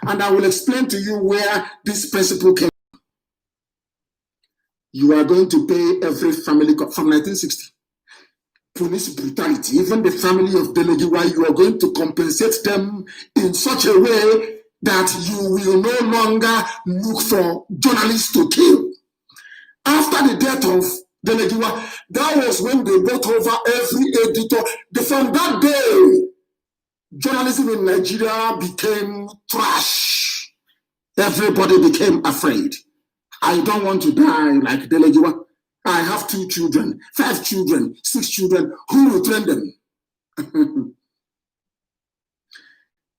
And I will explain to you where this principle came. You are going to pay every family from 1960. Police brutality, even the family of Delegiwa, you are going to compensate them in such a way that you will no longer look for journalists to kill. After the death of Delegiwa, that was when they brought over every editor. From that day, journalism in Nigeria became trash. Everybody became afraid. I don't want to die like Delegiwa. I have 2 children, 5 children, 6 children. Who will train them?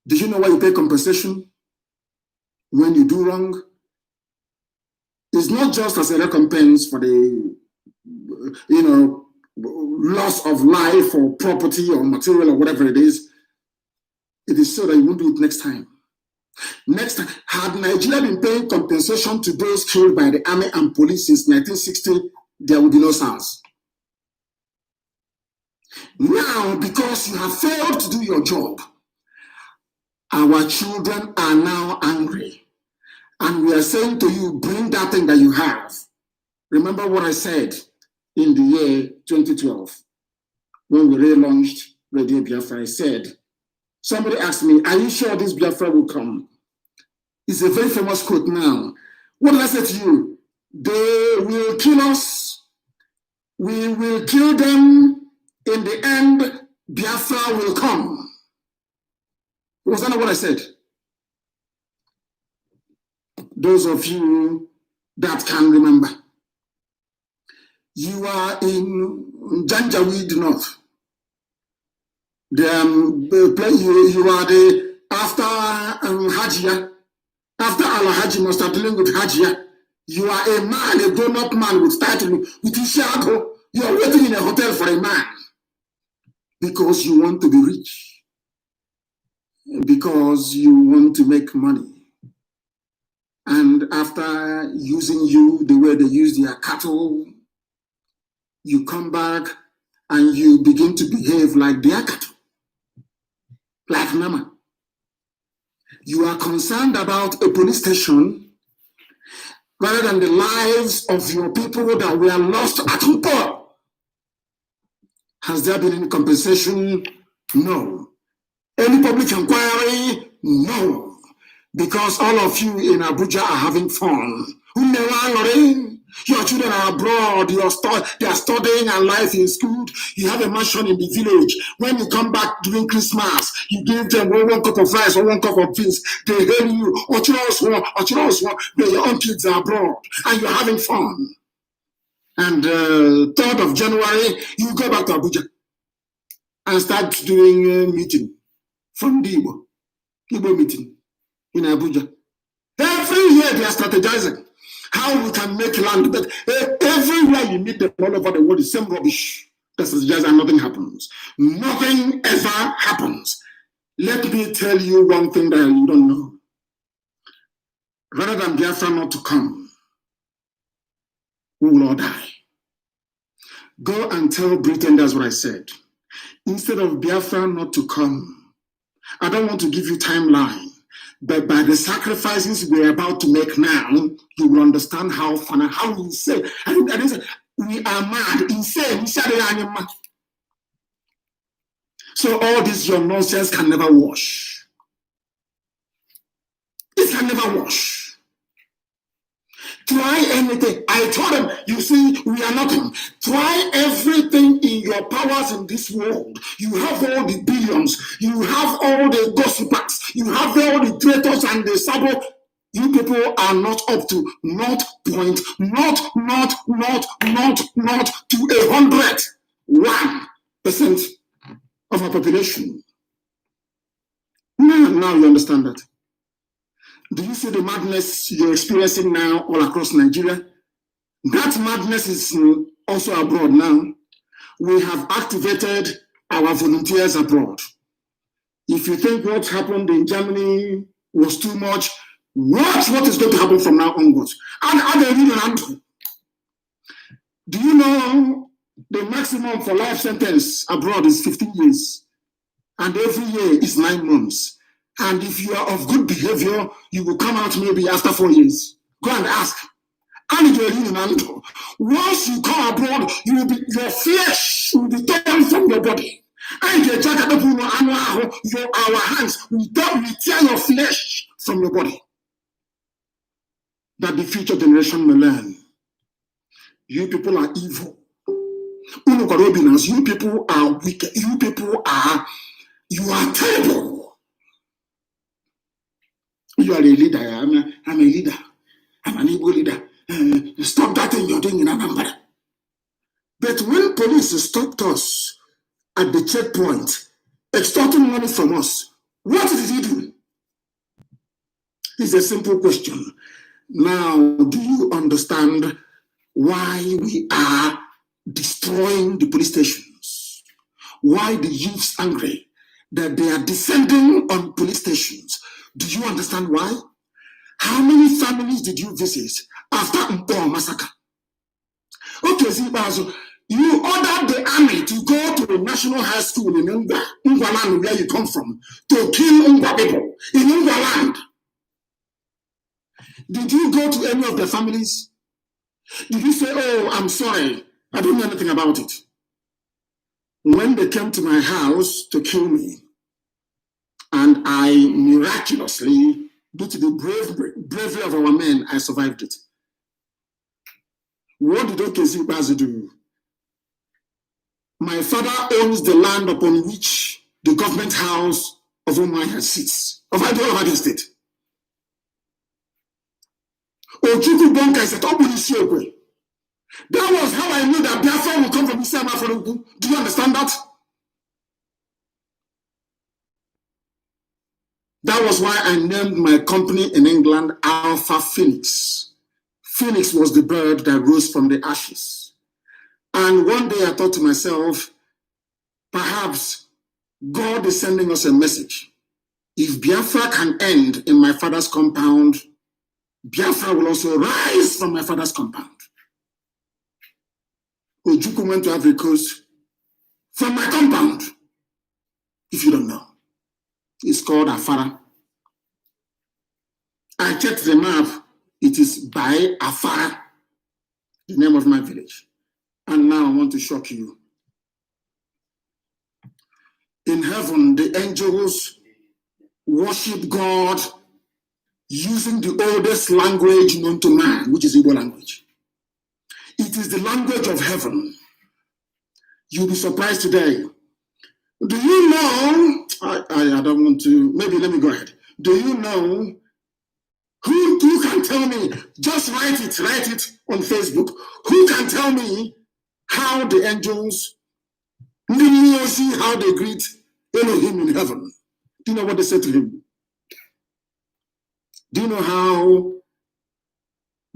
Do you know why you pay compensation when you do wrong? It's not just as a recompense for the, loss of life or property or material or whatever it is. It is so that you won't do it next time. Next time, had Nigeria been paying compensation to those killed by the army and police since 1960, there will be no sounds. Now, because you have failed to do your job, our children are now angry. And we are saying to you, bring that thing that you have. Remember what I said in the year 2012, when we relaunched Radio Biafra. I said, somebody asked me, are you sure this Biafra will come? It's a very famous quote now. What did I say to you? They will kill us. We will kill them. In the end, Biafra will come. Was that not what I said? Those of you that can remember. You are in Janjaweed North. You are the after Hajia. After Al-Haji must start dealing with Hajia. You are a man, a grown-up man with title, with Ishago. You are waiting in a hotel for a man. Because you want to be rich. Because you want to make money. And after using you the way they use their cattle, you come back and you begin to behave like their cattle. Like Nama. You are concerned about a police station rather than the lives of your people that were lost at Upo. Has there been any compensation? No. Any public inquiry? No. Because all of you in Abuja are having fun. Your children are abroad, they are studying and life is good. You have a mansion in the village. When you come back during Christmas, you give them one cup of rice or 1 cup of beans. They hail you, but your own kids are abroad and you're having fun. And 3rd of January, you go back to Abuja and start doing a meeting from the Igbo meeting in Abuja. Every year they are strategizing how we can make land, but everywhere you meet them all over the world, the same rubbish. That's just and nothing happens. Nothing ever happens. Let me tell you one thing that you don't know. Rather than Biafra not to come, we will all die. Go and tell Britain that's what I said. Instead of Biafra not to come, I don't want to give you timeline. But by the sacrifices we're about to make now, you will understand how fun, how insane. I didn't say we are mad, insane. So all this your nonsense can never wash. It can never wash. Try anything. I told them, you see, we are nothing. Try everything in your powers in this world. You have all the billions. You have all the gossipers. You have all the traitors and the sabo. You people are not up to not to 101% of our population. Now you understand that. Do you see the madness you're experiencing now all across Nigeria? That madness is also abroad now. We have activated our volunteers abroad. If you think what happened in Germany was too much, watch what is going to happen from now onwards. Do you know the maximum for life sentence abroad is 15 years? And every year is 9 months. And if you are of good behavior, you will come out maybe after 4 years. Go and ask. Once you come abroad, your flesh will be torn from your body. And our hands will tear your flesh from your body. That the future generation may learn. You people are evil. You people are wicked. You are terrible. You are a leader. I'm a leader. I'm an Igbo leader. Stop that thing you're doing in Anambra. But when police stopped us at the checkpoint, extorting money from us, what did he do? It's a simple question. Now, do you understand why we are destroying the police stations? Why the youth's angry that they are descending on police stations? Do you understand why? How many families did you visit after Mpo massacre? Okay, Zibazo, you ordered the army to go to the national high school in Ngwaland, where you come from, to kill Ngwa people in Ngwaland. Did you go to any of the families? Did you say, oh, I'm sorry, I don't know anything about it? When they came to my house to kill me, and I miraculously, due to the bravery of our men, I survived it. What did Okezibazi do? My father owns the land upon which the government house of Umuahia sits, of Abia State. Ojuku Bonka is a top Isiokwe. That was how I knew that Biafra will come from Isiama Faruku. Do you understand that? That was why I named my company in England Alpha Phoenix. Phoenix was the bird that rose from the ashes. And one day I thought to myself, perhaps God is sending us a message. If Biafra can end in my father's compound, Biafra will also rise from my father's compound. Ojukwu went to Ivory Coast from my compound. If you don't know, it's called Afara. I checked the map. It is by Afara, the name of my village. And now I want to shock you. In heaven, the angels worship God using the oldest language known to man, which is Igbo language. It is the language of heaven. You'll be surprised today. Do you know, I don't want to, maybe let me go ahead. Do you know, who can tell me, just write it on Facebook, who can tell me how the angels, see how they greet Elohim in heaven? Do you know what they say to him? Do you know how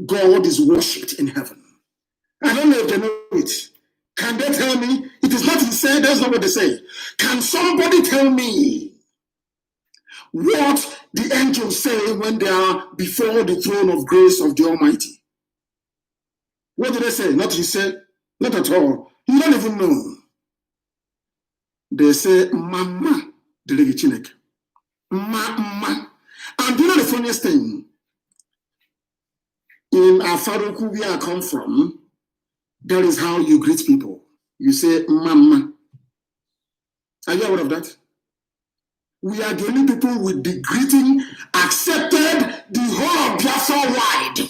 God is worshipped in heaven? I don't know if they know it. Can they tell me? It is not said, that's not what they say. Can somebody tell me what the angels say when they are before the throne of grace of the Almighty? What do they say? Not he said, not at all. You don't even know. They say, Mama, the Mama. And do you know the funniest thing? In Afaruku, where I come from, that is how you greet people. You say, Mama. Are you aware of that? We are the only people with the greeting accepted the whole of Biafra wide.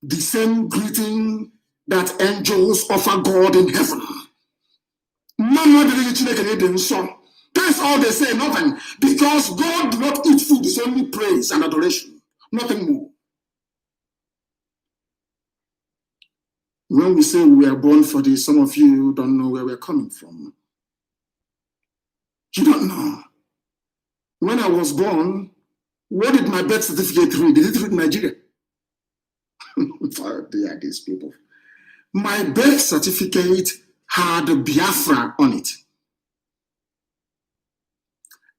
The same greeting that angels offer God in heaven. That's all they say, nothing. Because God do not eat food, it's only praise and adoration. Nothing more. When we say we were born for this, some of you don't know where we're coming from. You don't know. When I was born, what did my birth certificate read? Did it read Nigeria? They are these people. My birth certificate had Biafra on it.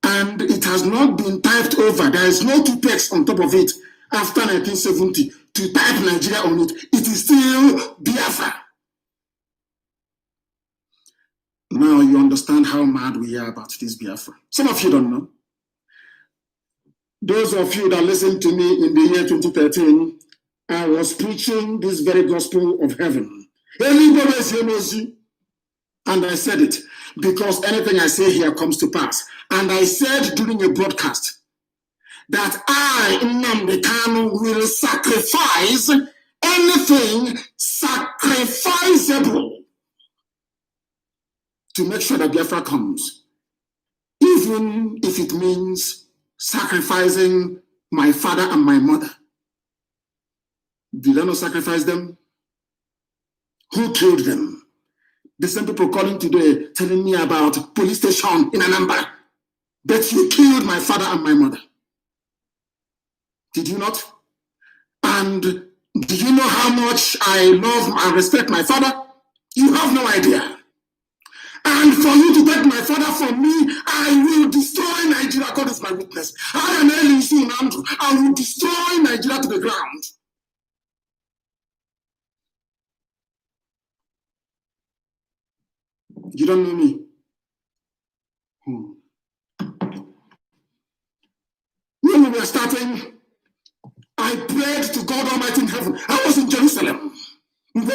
And it has not been typed over. There is no two text on top of it after 1970 to type Nigeria on it. It is still Biafra. Now you understand how mad we are about this Biafra. Some of you don't know. Those of you that listened to me in the year 2013, I was preaching this very gospel of heaven. And I said it because anything I say here comes to pass. And I said during a broadcast that I, Nnamdi Kanu, will sacrifice anything sacrificable to make sure that Biafra comes, even if it means sacrificing my father and my mother. Did I not sacrifice them? Who killed them? The same people calling today telling me about police station in Anambra. But you killed my father and my mother. Did you not? And do you know how much I love and respect my father? You have no idea. And for you to take my father from me, I will destroy Nigeria. God is my witness. I am Nnamdi. I will destroy Nigeria to the ground. You don't know me. When we were starting, I prayed to God Almighty in heaven. I was in Jerusalem. And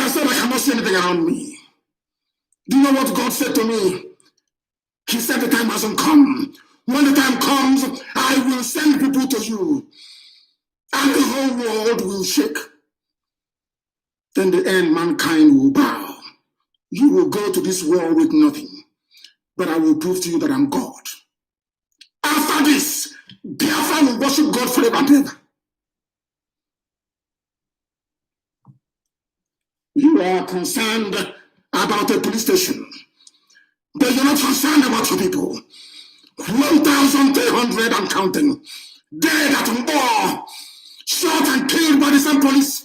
I said, I cannot see anything around me. Do you know what God said to me? He said, the time hasn't come. When the time comes, I will send people to you. And the whole world will shake. Then the end, mankind will bow. You will go to this world with nothing. But I will prove to you that I'm God. After this, Biafra will worship God forever and ever. You are concerned about a police station, but you're not concerned about your people. 1,300 and counting, dead at war, shot and killed by the same police.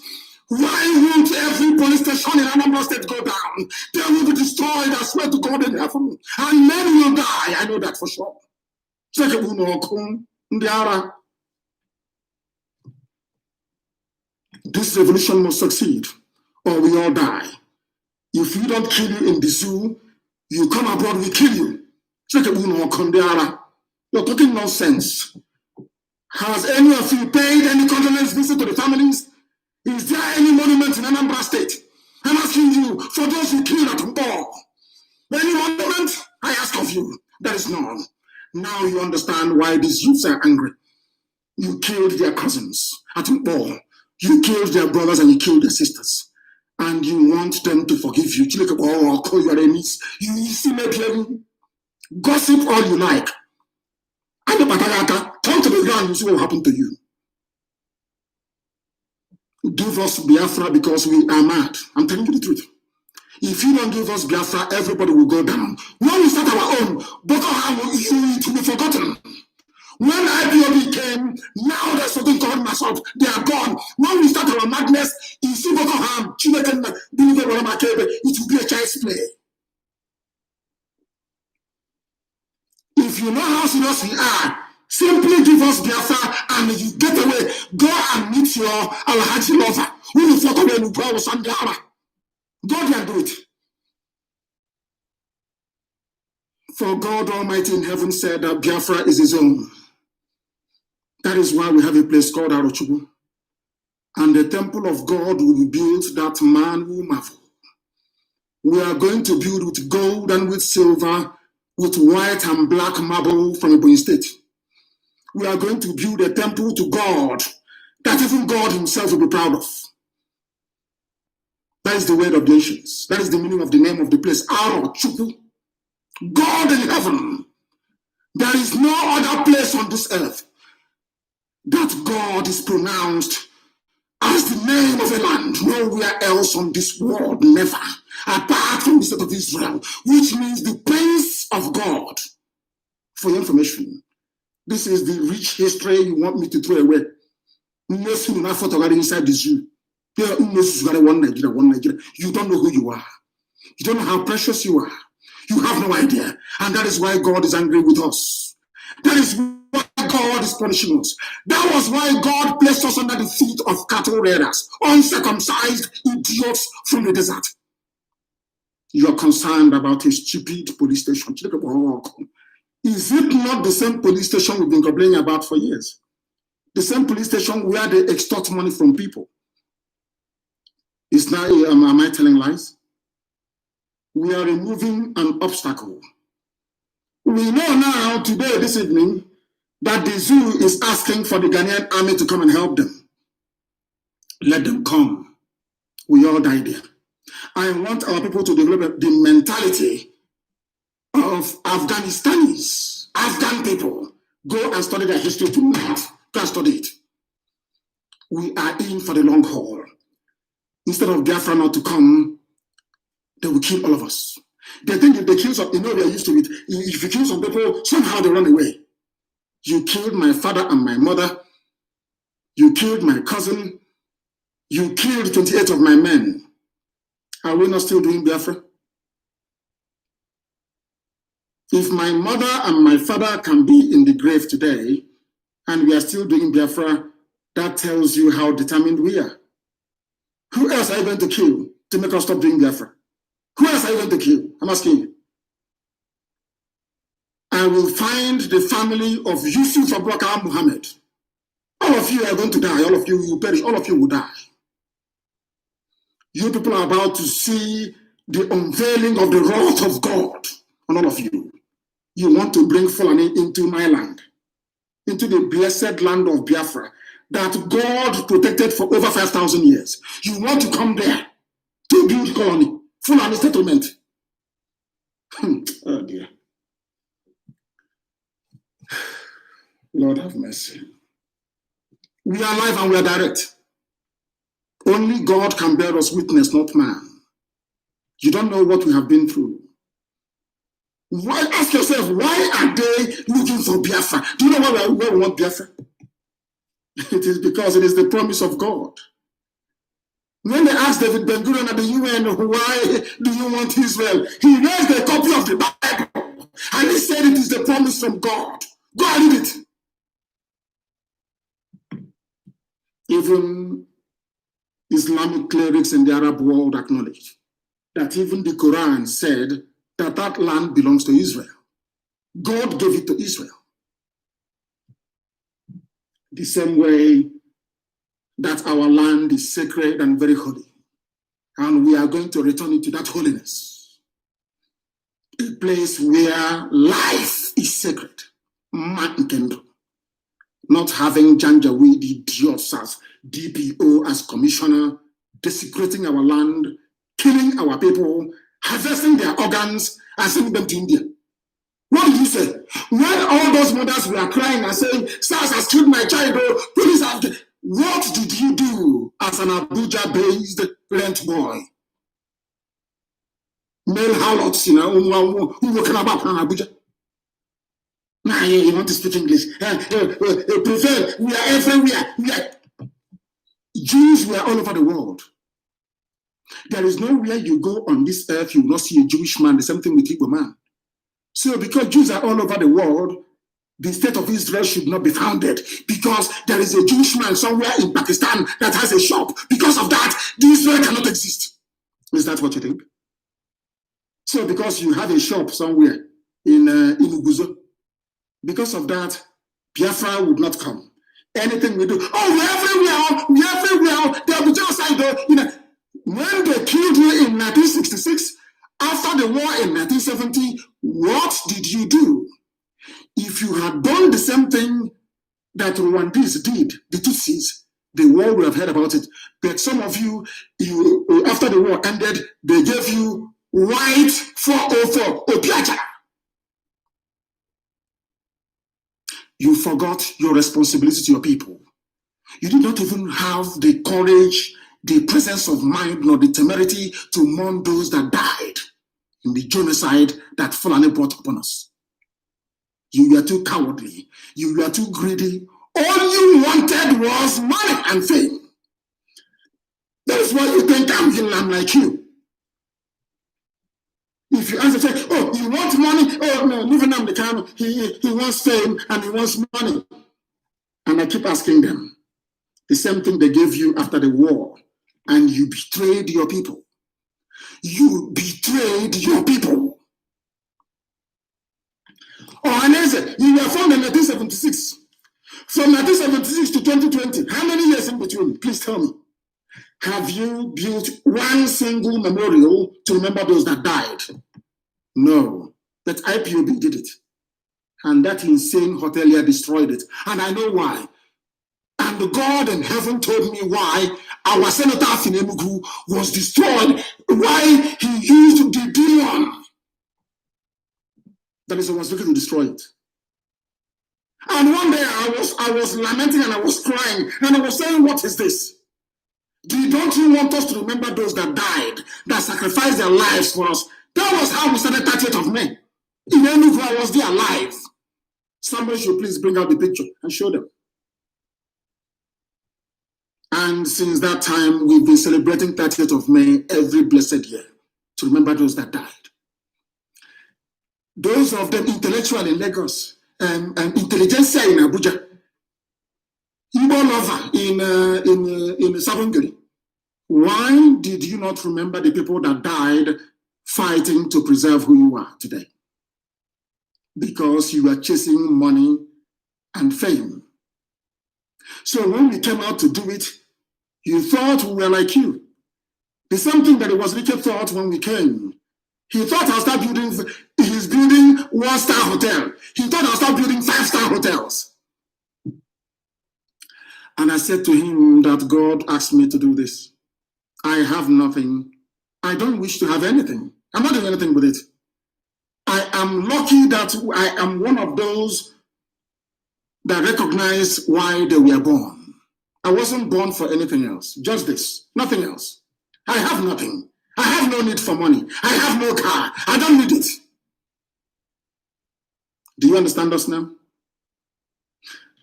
Why won't every police station in Anambra State go down? They will be destroyed, I swear to God in heaven. And men will die, I know that for sure. This revolution must succeed, or we all die. If we don't kill you in the zoo, you come abroad, we kill you. You're talking nonsense. Has any of you paid any condolence visit to the families? Is there any monument in Anambra State? I'm asking you, for those who killed at Mbo, any monument? I ask of you, there is none. Now you understand why these youths are angry. You killed their cousins at Mbo. You killed their brothers and you killed their sisters. And you want them to forgive you. You call your enemies. You see me gossip all you like. And the come to the ground, you see what will happen to you. Give us Biafra because we are mad. I'm telling you the truth. If you don't give us Biafra, everybody will go down. When we start our own, Boko Haram it will be forgotten. When IPOB came, now there's something called Masop. They are gone. When we start our madness, you see Boko Haram, it will be a child's play. If you know how serious we are, simply give us Biafra and you get away. Go and meet your Alhaji lover. Who will photo when you go with Sandara. Go there and do it. For God Almighty in heaven said that Biafra is his own. That is why we have a place called Arochukwu. And the temple of God will be built that man will marvel. We are going to build with gold and with silver, with white and black marble from Ebonyi State. We are going to build a temple to God that even God himself will be proud of. That is the word of the nations. That is the meaning of the name of the place. Arochukwu. God in heaven. There is no other place on this earth that God is pronounced as the name of a land. Nowhere else on this world, never. Apart from the state of Israel, which means the Prince of God. For your information, this is the rich history you want me to throw away. Inside the zoo. One Nigeria, one Nigeria. You don't know who you are. You don't know how precious you are. You have no idea. And that is why God is angry with us. That is why God is punishing us. That was why God placed us under the feet of cattle raiders, uncircumcised idiots from the desert. You're concerned about a stupid police station. Is it not the same police station we've been complaining about for years? The same police station where they extort money from people. Is now, am I telling lies? We are removing an obstacle. We know now, today, this evening, that the zoo is asking for the Ghanaian army to come and help them. Let them come. We all die there. I want our people to develop the mentality of Afghanistanis, Afghan people. Go and study their history tonight. Go and study it. We are in for the long haul. Instead of Biafra not to come, they will kill all of us. They think if they kill some, they are used to it. If you kill some people, somehow they run away. You killed my father and my mother. You killed my cousin. You killed 28 of my men. Are we not still doing Biafra? If my mother and my father can be in the grave today, and we are still doing Biafra, that tells you how determined we are. Who else are you going to kill to make us stop doing Biafra? Who else are you going to kill? I'm asking you. I will find the family of Yusuf Abubakar Muhammad. All of you are going to die. All of you will perish. All of you will die. You people are about to see the unveiling of the wrath of God on all of you. You want to bring Fulani into my land, into the blessed land of Biafra that God protected for over 5,000 years. You want to come there to build colony, Fulani settlement. Oh dear. Lord have mercy. We are live and we are direct. Only God can bear us witness, not man. You don't know what we have been through. Why, ask yourself, why are they looking for Biafra? Do you know why we want Biafra? It is because it is the promise of God. When they asked David Ben-Gurion at the UN, why do you want Israel? He raised a copy of the Bible and he said it is the promise from God. Go and read it. Even Islamic clerics in the Arab world acknowledge that even the Quran said that that land belongs to Israel. God gave it to Israel. The same way that our land is sacred and very holy, and we are going to return it to that holiness. A place where life is sacred. Not having Janjaweed idiots as DPO, as commissioner, desecrating our land, killing our people, harvesting their organs, and sending them to India. What did you say? When all those mothers were crying and saying, SARS has killed my child, police have... What did you do as an Abuja-based rent boy? Male harlots, who were about in Abuja. Nah, you want to speak English. Prefer, we are everywhere. Jews were all over the world. There is nowhere you go on this earth you will not see a Jewish man, the same thing with Igbo man. So because Jews are all over the world, the state of Israel should not be founded because there is a Jewish man somewhere in Pakistan that has a shop. Because of that, Israel cannot exist. Is that what you think? So because you have a shop somewhere in Uguzo, because of that, Biafra would not come. Anything we do, we're everywhere, they'll be genocide. When they killed you in 1966, after the war in 1970, what did you do? If you had done the same thing that Rwandese did, the Tutsis, the world would have heard about it. But some of you, after the war ended, they gave you white 404, Opiaja. You forgot your responsibility to your people. You did not even have the courage, the presence of mind, nor the temerity to mourn those that died in the genocide that Fulani brought upon us. You were too cowardly. You were too greedy. All you wanted was money and fame. That is why you think I'm like you. If you answer, say, oh, you want money? Oh, no, leave Nnamdi Kanu. He wants fame and he wants money. And I keep asking them, the same thing they gave you after the war, and you betrayed your people. You betrayed your people. Ohaneze, you were formed in 1976. From 1976 to 2020, how many years in between? Please tell me. Have you built one single memorial to remember those that died? No. But IPOB did it. And that insane hotelier destroyed it. And I know why. And God in heaven told me why our senator Finemugu was destroyed, why he used the demon that is was looking to destroy it. And one day I was lamenting and I was crying and I was saying, what is this? Don't you want us to remember those that died, that sacrificed their lives for us? That was how we started 30th of May. In Enugu, I was there alive. Somebody should please bring out the picture and show them. And since that time, we've been celebrating 30th of May every blessed year to remember those that died. Those of them intellectual in Lagos, and intelligentsia in Abuja, Igbo lover in Savongeri. Why did you not remember the people that died fighting to preserve who you are today? Because you were chasing money and fame. So when we came out to do it, you thought we were like you. The same thing that it was Richard thought when we came. He thought I'll start building, he's building 1-star hotel. He thought I'll start building 5-star hotels. And I said to him that God asked me to do this. I have nothing. I don't wish to have anything. I'm not doing anything with it. I am lucky that I am one of those that recognize why they were born. I wasn't born for anything else. Just this. Nothing else. I have nothing. I have no need for money. I have no car. I don't need it. Do you understand us now?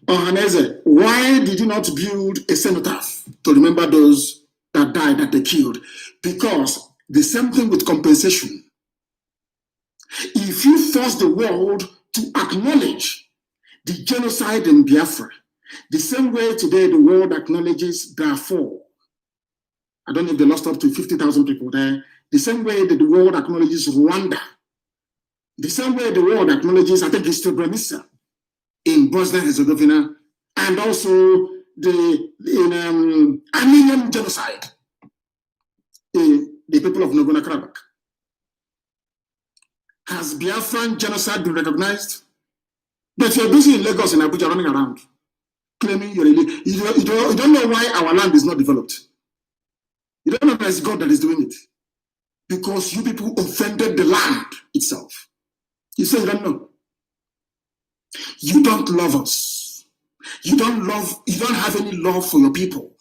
Ohaneze, why did you not build a cenotaph to remember those that died, that they killed? Because the same thing with compensation. If you force the world to acknowledge the genocide in Biafra, the same way today the world acknowledges Darfur, I don't know if they lost up to 50,000 people there, the same way that the world acknowledges Rwanda, the same way the world acknowledges, I think it's Srebrenica in Bosnia and Herzegovina, and also the Armenian genocide in the people of Nagorno-Karabakh. Has Biafran genocide been recognized? But you're busy in Lagos and Abuja running around, claiming you're you don't know why our land is not developed. You don't know that it's God that is doing it. Because you people offended the land itself. You say you don't know. You don't love us. You don't have any love for your people.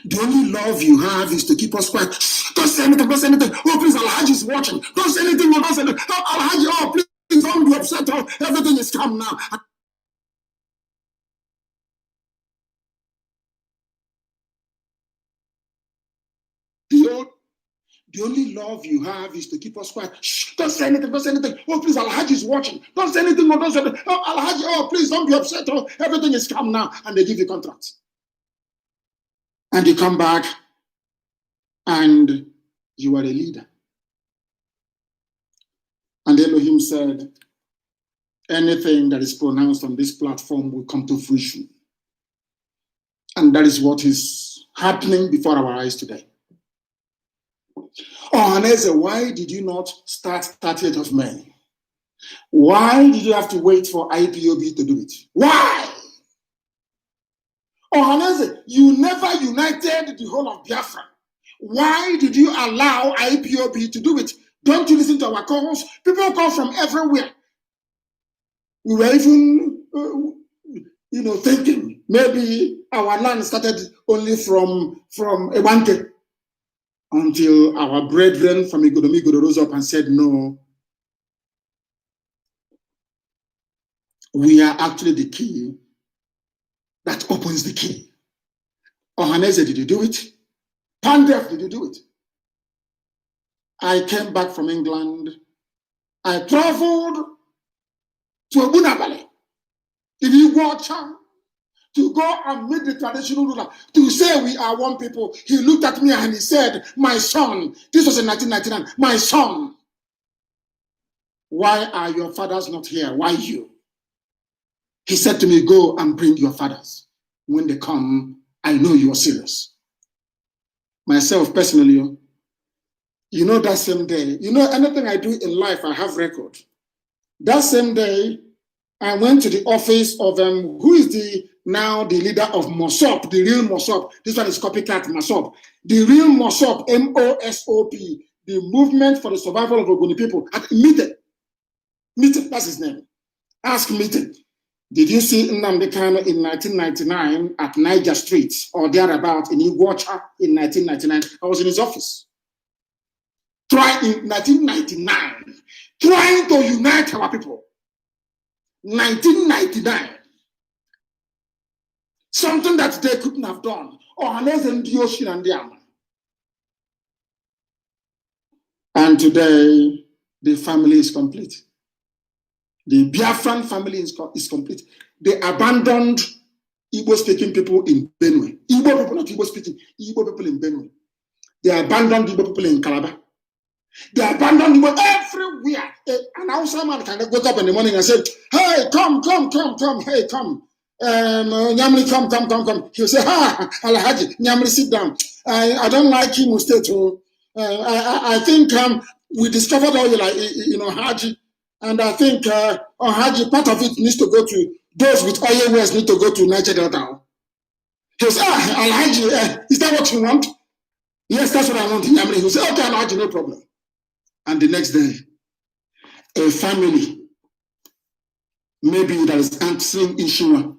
The only love you have is to keep us quiet. Don't say anything, don't say anything. Oh, please, Alhaji is watching. Don't say anything, don't say anything. Oh, Alhaji, oh, please, don't be upset. Oh, everything is calm now. The only love you have is to keep us quiet. Shh, don't say anything, don't say anything. Oh, please, Alhaji is watching. Don't say anything, don't say anything. Oh, Alhaji, oh, please, don't be upset. Oh, everything is calm now. And they give you contracts. And you come back and you are a leader. And Elohim said, anything that is pronounced on this platform will come to fruition. And that is what is happening before our eyes today. Oh, Haneze, why did you not start 30th of May? Why did you have to wait for IPOB to do it? Why? Oh, Haneze, you never united the whole of Biafra. Why did you allow IPOB to do it? Don't you listen to our calls? People come from everywhere. We were even, thinking maybe our land started only from Ewanke, until our brethren from Igodomigodo rose up and said, no, we are actually the key that opens the key. Ohaneze, did you do it? Pandef, did you do it? I came back from England. I traveled to Obuna Valley, in Iguacha, to go and meet the traditional ruler, to say we are one people. He looked at me and he said, my son, this was in 1999, my son, why are your fathers not here? Why you? He said to me, go and bring your fathers. When they come, I know you are serious. Myself, personally, you know, that same day, you know, anything I do in life, I have record. That same day, I went to the office of who is now the leader of Mosop, the real Mosop. This one is copycat Mosop. The real Mosop, M-O-S-O-P, the Movement for the Survival of Ogoni People. At Meeting, that's his name. Ask Meeting. Did you see Nnamdi Kanu in 1999 at Niger Street or thereabout in Iguacha in 1999? I was in his office. Trying in 1999, trying to unite our people. 1999. Something that they couldn't have done. Or unless in the ocean and the armor. And today, the family is complete. The Biafran family is complete. They abandoned Igbo-speaking people in Benue. Igbo people, not Igbo-speaking. Igbo people in Benue. They abandoned Igbo people in Calabar. They abandoned Igbo everywhere. An Hausa man can wake up in the morning and say, hey, come. Hey, come. Nnamdi, come. He'll say, Alhaji, Nnamdi, sit down. I don't like him, stay too. I think we discovered all Haji. And I think Haji, part of it needs to go to those with oil wells need to go to Niger Delta. He says, Alhaji, is that what you want? Yes, that's what I want. He said, okay, Alhaji, no problem. And the next day, a family, maybe that is answering Ishima,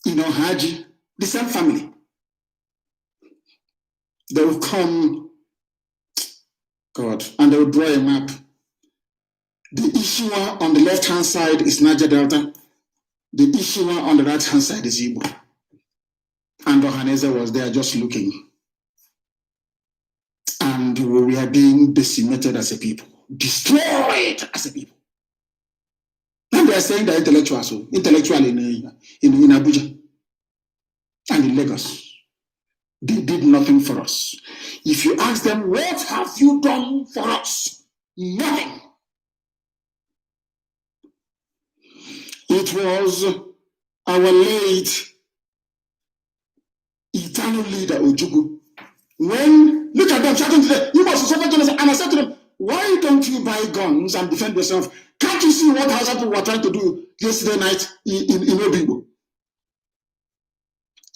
Haji, the same family, they will come, God, and they will draw a map. The Ishima on the left-hand side is Niger Delta. The Ishima on the right-hand side is Igbo. And Ohaneze was there just looking. And we are being decimated as a people, destroyed as a people. And they are saying that intellectual in Abuja and in Lagos. They did nothing for us. If you ask them, what have you done for us? Nothing. It was our late eternal leader, Ojukwu. When, look at them shouting today, you must suffer genocide. And I said to them, why don't you buy guns and defend yourself? Can't you see what Hausa people were trying to do yesterday night in Obibo?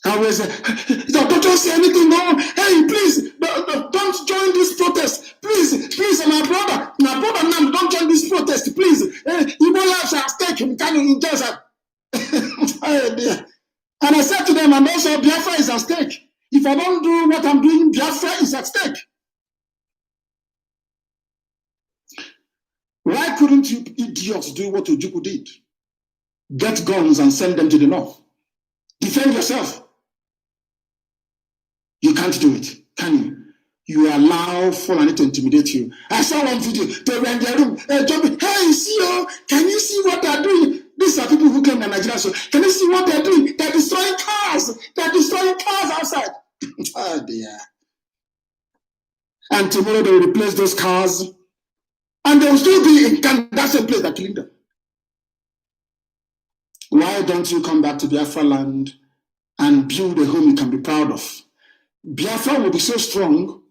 I was, don't say anything, no. Hey, please, don't join this protest. Please, my brother Nnamdi, don't join this protest, please. Igbo lives are at stake in Kanu in Gaza. Oh, dear. And I said to them, and also Biafra is at stake. If I don't do what I'm doing, Biafra is at stake. Why couldn't you idiots do what Ojukwu did? Get guns and send them to the north. Defend yourself. You can't do it, can you? You allow Fulani to intimidate you. I saw one video. They were in their room, jumping. Hey, see, can you see what they're doing? These are people who came to Nigeria. So, can you see what they're doing? They're destroying cars. They're destroying cars outside. Oh, dear. And tomorrow they will replace those cars. And they will still be in that same place that killed them. Why don't you come back to Biafra land and build a home you can be proud of? Biafra will be so strong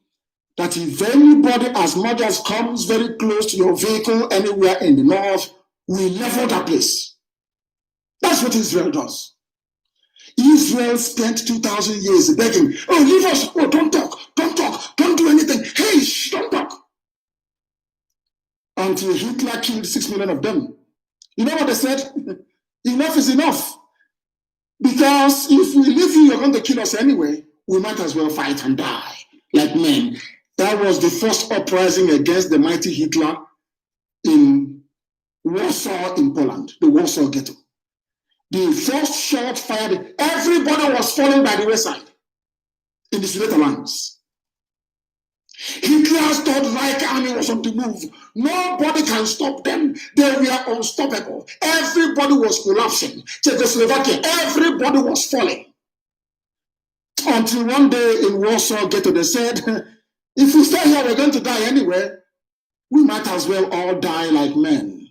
that if anybody as much as comes very close to your vehicle anywhere in the north, we level that place. That's what Israel does. Israel spent 2,000 years begging, oh, leave us, oh, don't talk, don't do anything, hey, shh, don't talk. Until Hitler killed 6 million of them. You know what they said? Enough is enough. Because if we leave you, you're going to kill us anyway. We might as well fight and die like men. That was the first uprising against the mighty Hitler in Warsaw in Poland, the Warsaw Ghetto. The first shot fired, everybody was falling by the wayside in the Sudetenlands. Hitler's Third Reich army was on the move. Nobody can stop them. They were unstoppable. Everybody was collapsing. Czechoslovakia, everybody was falling. Until one day in Warsaw Ghetto, they said, if we stay here, we're going to die anyway. We might as well all die like men.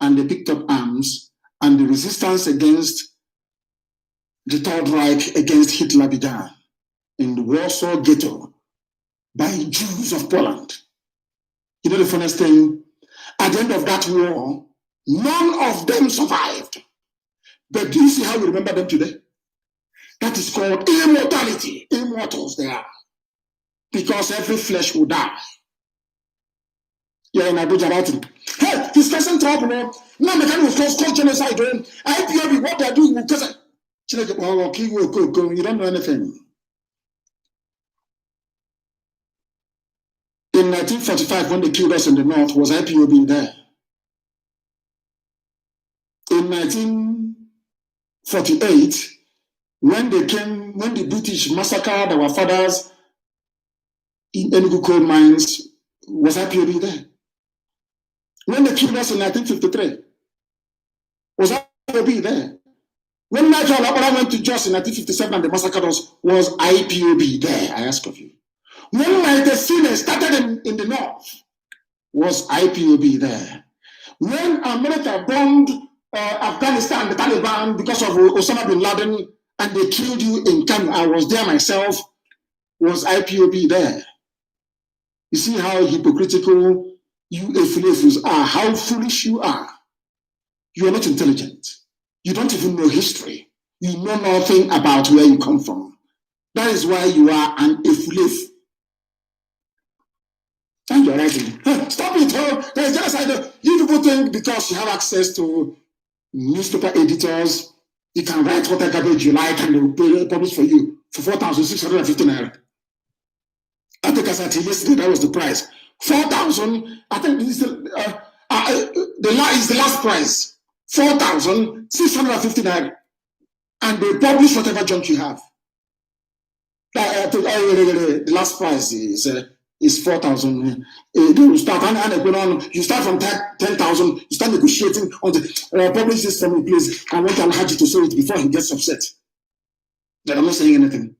And they picked up arms, and the resistance against the Third Reich, against Hitler, began in the Warsaw Ghetto by Jews of Poland. You know the funniest thing? At the end of that war, none of them survived. But do you see how we remember them today? That is called immortality. Immortals they are. Because every flesh will die. Yeah, in Abuja about it. Hey, he's causing trouble. Now the Kanu was called genocide. IPOB, what they're doing, because you don't know anything. In 1945, when they killed us in the north, was IPOB there? In 1948, when the British massacred our fathers in Enugu coal mines, was IPOB there? When they killed us in 1953, was IPOB there? When Nigel Abara went to Jos in 1957 and they massacred us, was IPOB there? I ask of you. When the Cine started in the north, was IPOB there? When America bombed Afghanistan, the Taliban, because of Osama bin Laden, and they killed you in Kanu, I was there myself, was IPOB there? You see how hypocritical you Efulefus are, how foolish you are. You are not intelligent. You don't even know history. You know nothing about where you come from. That is why you are an Efulef. And you're writing, stop it, there's genocide. You people think because you have access to newspaper editors, you can write what garbage you like and they will publish for you for 4,650 naira. I think as I said yesterday, that was the price. 4,000, I think this is the last price. 4,650 naira. And they publish whatever junk you have. The last price is 4,000. They will start and you start from 10,000. You start negotiating on the publish this for me, please. I want Alhaji to say it before he gets upset. That I'm not saying anything.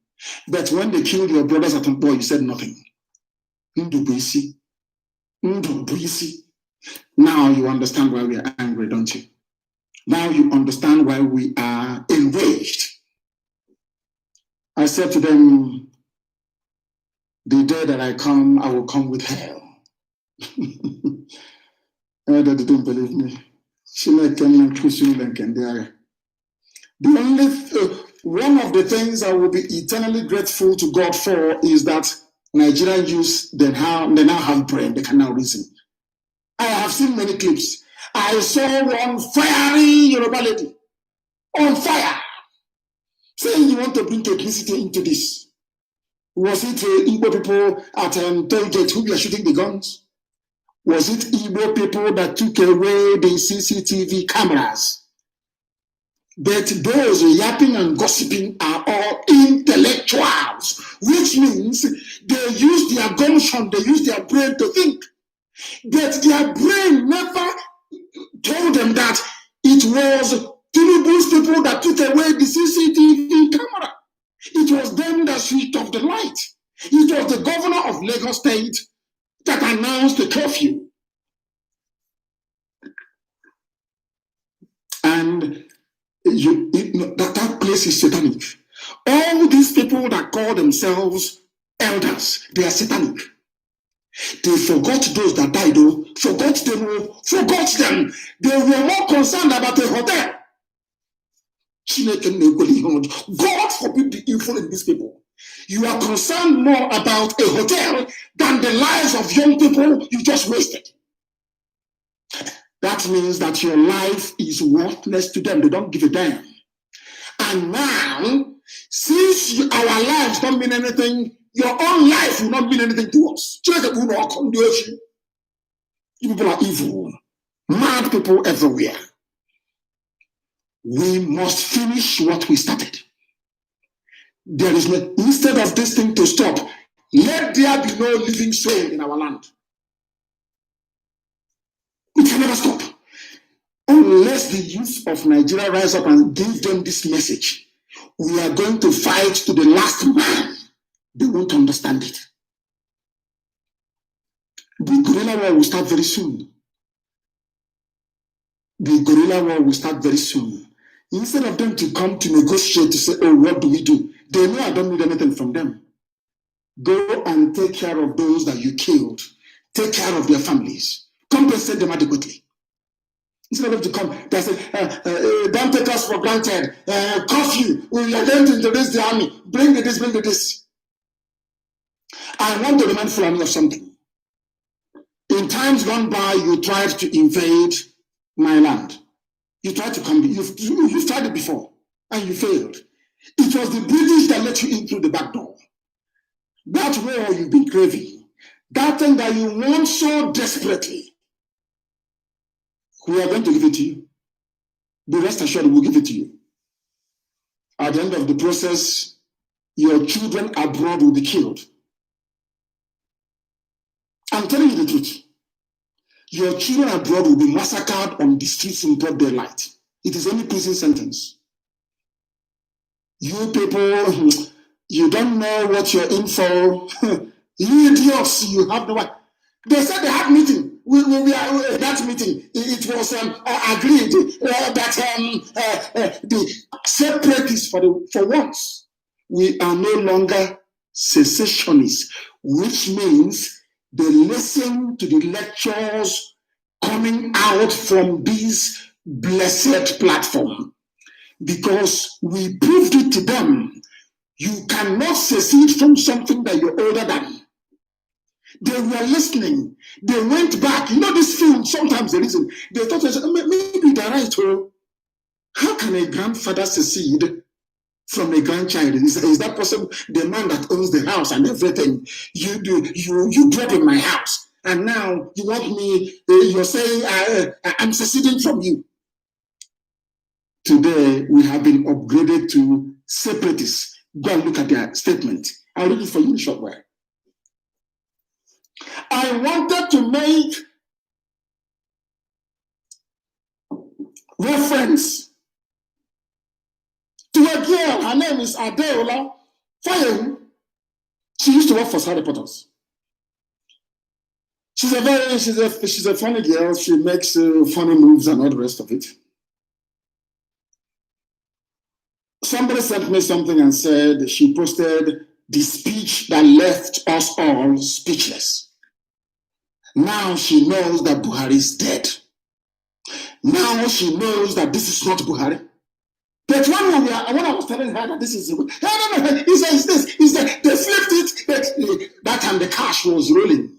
But when they killed your brothers at Mpo, you said nothing. Now you understand why we are angry, don't you? Now you understand why we are enraged. I said to them, the day that I come, I will come with hell. They didn't believe me. The only one of the things I will be eternally grateful to God for is that Nigerian youth, they now have brain, they can now reason. I have seen many clips. I saw one fiery Yoruba lady on fire saying you want to bring ethnicity into this. Was it Igbo people at Tollgate who were shooting the guns? Was it Igbo people that took away the CCTV cameras? But those yapping and gossiping are all intellectuals, which means they use their gumption, they use their brain to think. But their brain never told them that it was Tinubu's people that took away the CCTV camera. It was them that switched off the light. It was the governor of Lagos State that announced the curfew. And that place is satanic. All these people that call themselves elders, they are satanic. They forgot those that died, though. Forgot them. They were more concerned about a hotel. God forbid the evil in these people. You are concerned more about a hotel than the lives of young people you just wasted. That means that your life is worthless to them. They don't give a damn. And now, since our lives don't mean anything, your own life will not mean anything to us. You people are evil. Mad people everywhere. We must finish what we started. There is no, instead of this thing to stop, let there be no living soul in our land. It can never stop. Unless the youth of Nigeria rise up and give them this message, we are going to fight to the last man. They won't understand it. The guerrilla war will start very soon. The guerrilla war will start very soon. Instead of them to come to negotiate to say, oh, what do we do? They know I don't need anything from them. Go and take care of those that you killed. Take care of their families. Compensate them adequately. Instead of them to come, they say, don't take us for granted. Curfew, we are going to introduce the army. Bring the this, bring the this. I want to remind Fulani of something. In times gone by, you tried to invade my land. You tried to come, you've tried it before, and you failed. It was the British that let you in through the back door. That war you've been craving, that thing that you want so desperately, we are going to give it to you. Be rest assured, we'll give it to you. At the end of the process, your children abroad will be killed. I'm telling you the truth. Your children abroad will be massacred on the streets in broad daylight. It is only prison sentence. You people, you don't know what you're in for. You idiots, you have no one. They said they had meeting. We are that meeting. It was agreed that the separatists for once, we are no longer secessionists, which means they listen to the lectures coming out from this blessed platform, because we proved it to them. You cannot secede from something that you're older than. They were listening. They went back. You know, this film, sometimes they listen. They thought, maybe they're right. How can a grandfather secede from a grandchild? Is that possible? The man that owns the house and everything, you grew up in my house, and now you want me, you're saying I'm seceding from you. Today, we have been upgraded to separatists. Go and look at their statement. I'll read it for you in a short while. I wanted to make reference to a girl. Her name is Adeola Fayem. She used to work for Saudi Reporters. She's a funny girl. She makes funny moves and all the rest of it. Somebody sent me something and said she posted the speech that left us all speechless. Now she knows that Buhari is dead. Now she knows that this is not Buhari. But when I was telling her that this is, no, he says this, he said, they flipped it, that time the cash was rolling.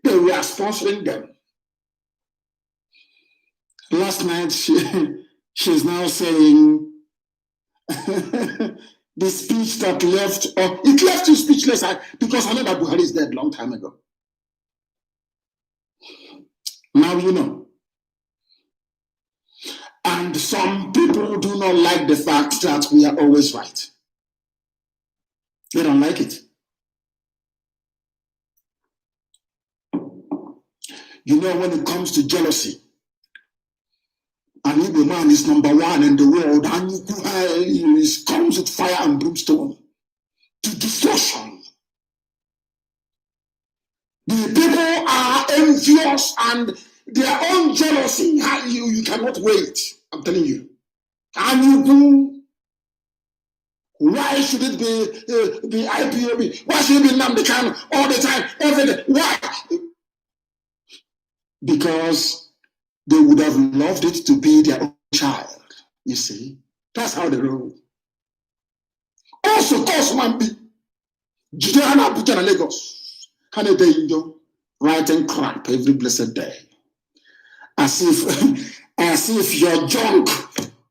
They were sponsoring them. Last night, she's now saying, the speech that left, it left you speechless because I know that Buhari is dead long time ago. Now you know. And some people do not like the fact that we are always right. They don't like it. You know, when it comes to jealousy, an Igbo man is number one in the world, and he comes with fire and brimstone to destruction. The people are envious and their own jealousy. You cannot wait. I'm telling you. And why should it be the IPOB? Why should it be Nnamdi Kanu all the time, every day? Why? Because they would have loved it to be their own child. You see, that's how they roll. Also, cause man be Jidana Abuja Lagos, Canada, writing crap every blessed day, as if your junk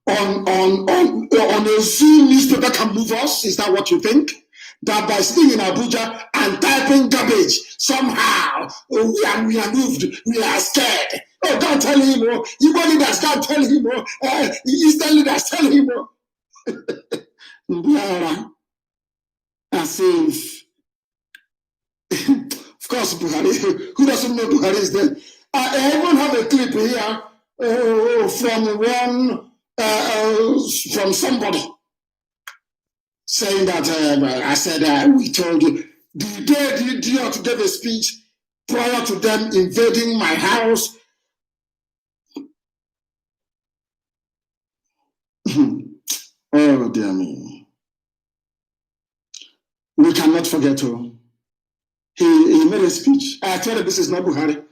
on a Zoom newspaper can move us. Is that what you think? That by sitting in Abuja and typing garbage, somehow we are moved, we are scared. Oh, don't tell him, Igbo leaders can't tell him, Eastern leaders tell him. As if, of course, Buhari, who doesn't know Buhari is dead? I even have a clip here from somebody saying that I said, we told you, the day the idiot gave a speech, prior to them invading my house. Oh, dear me. We cannot forget him. He made a speech. I tell you, this is not Buhari.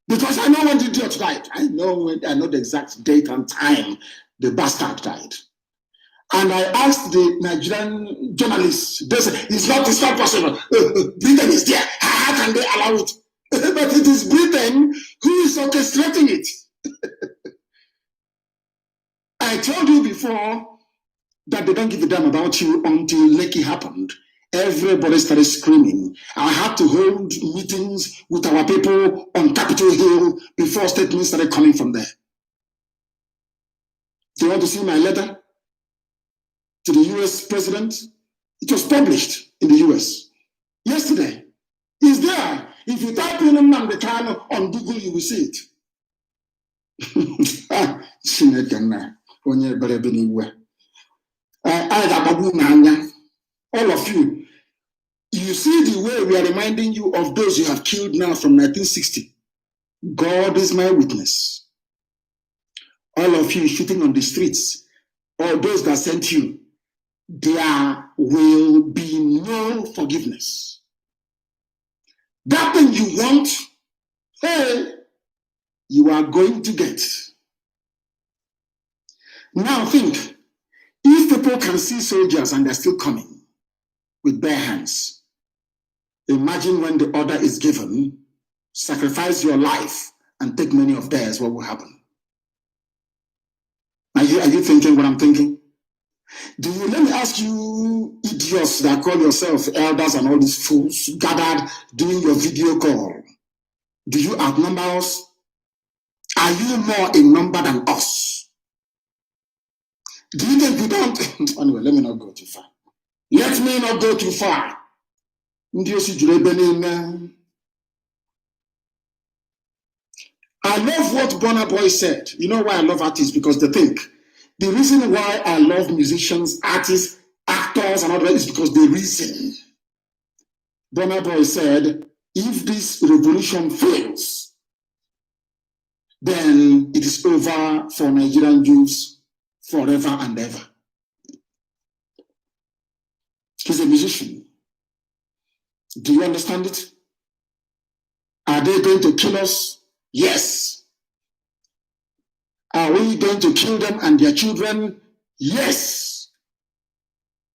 Because I know when the idiot died. I know the exact date and time the bastard died. And I asked the Nigerian journalists, they said, it's not possible. Britain is there. How can they allow it? But it is Britain who is orchestrating it. I told you before that they don't give a damn about you until Lekki happened. Everybody started screaming. I had to hold meetings with our people on Capitol Hill before statements started coming from there. Do you want to see my letter to the US president? It was published in the US yesterday. It's there. If you type in Nnamdi Kanu on Google, you will see it. All of you, you see the way we are reminding you of those you have killed now from 1960. God is my witness. All of you shooting on the streets, all those that sent you, there will be no forgiveness. That thing you want, hey, you are going to get. Now think, if people can see soldiers and they're still coming with bare hands, imagine when the order is given, sacrifice your life and take many of theirs, what will happen? Are you thinking what I'm thinking? Let me ask you, idiots that call yourself elders and all these fools gathered doing your video call, do you outnumber us? Are you more in number than us? Do you think we don't? Anyway, let me not go too far. Let me not go too far. I love what Burna Boy said. You know why I love artists? Because they think. The reason why I love musicians, artists, actors, and all that is because they reason. Burna Boy said, if this revolution fails, then it is over for Nigerian Jews forever and ever. He's a musician. Do you understand it? Are they going to kill us? Yes. Are we going to kill them and their children? Yes.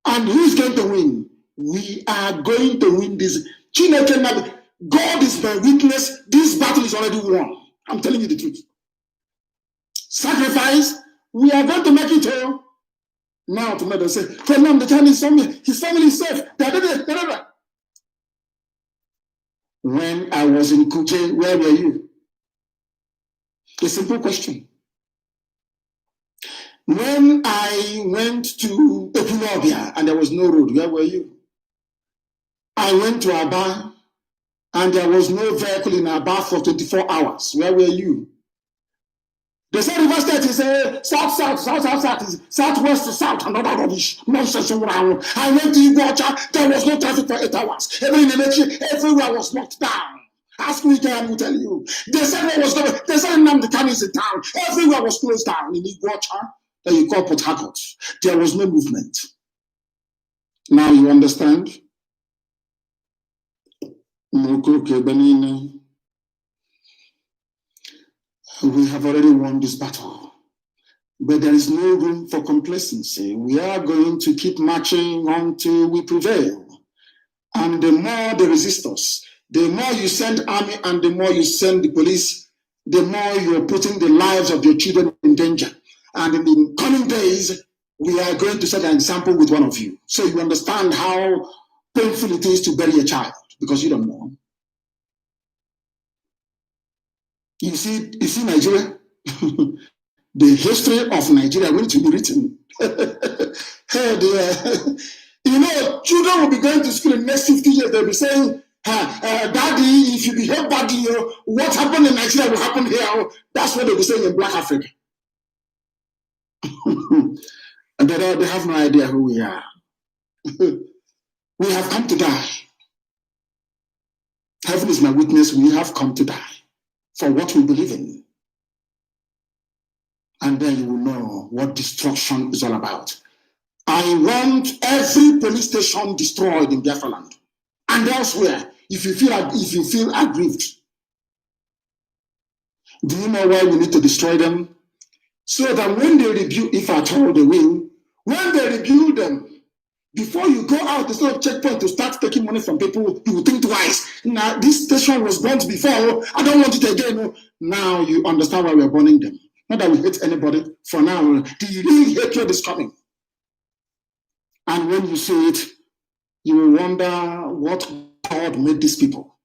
And who's going to win? We are going to win this. God is my witness. This battle is already won. I'm telling you the truth. Sacrifice, we are going to make it all. Now to make say, Nnamdi Kanu his family is safe. When I was in Kuje, where were you? A simple question. When I went to Ekunobia and there was no road, where were you? I went to Aba and there was no vehicle in Aba for 24 hours. Where were you? They said River State is south is southwest to south, another rubbish. Nonsense. I went to Iguacha, there was no traffic for 8 hours. Everywhere was locked down. Ask me, I will tell you. They said Nnamdi Kanu is in town. Everywhere was closed down in Iguacha, that you call Port Harcourt. There was no movement. Now you understand? We have already won this battle, but there is no room for complacency. We are going to keep marching until we prevail. And the more they resist us, the more you send army and the more you send the police, the more you're putting the lives of your children in danger. And in the coming days, we are going to set an example with one of you. So you understand how painful it is to bury a child, because you don't know. You see Nigeria? The history of Nigeria going to be written. Hey, you know, children will be going to school in the next 50 years. They'll be saying, Daddy, if you behave badly, what happened in Nigeria will happen here. That's what they'll be saying in Black Africa. And they have no idea who we are. We have come to die. Heaven is my witness, we have come to die for what we believe in. And then you will know what destruction is all about. I want every police station destroyed in Biafra land and elsewhere. If you feel aggrieved, do you know why we need to destroy them? So that when they rebuild, if at all they will, when they rebuild them, before you go out instead of checkpoint to start taking money from people, you will think twice. Now this station was burnt before. I don't want it again. Now you understand why we are burning them. Not that we hate anybody. For now, the real hatred is coming. And when you see it, you will wonder what God made these people.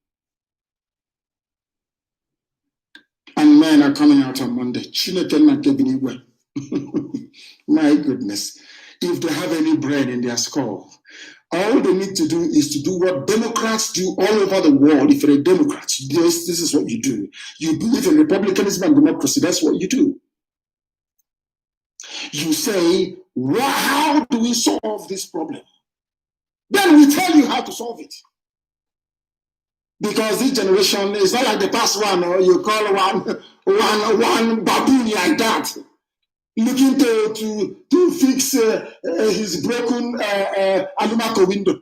And men are coming out on Monday. My goodness. If they have any brain in their skull, all they need to do is to do what Democrats do all over the world. If you're a Democrat, this is what you do. You believe in republicanism and democracy. That's what you do. You say, how do we solve this problem? Then we tell you how to solve it. Because this generation is not like the past one, or you call one baboon like that, looking to fix his broken Alumako window.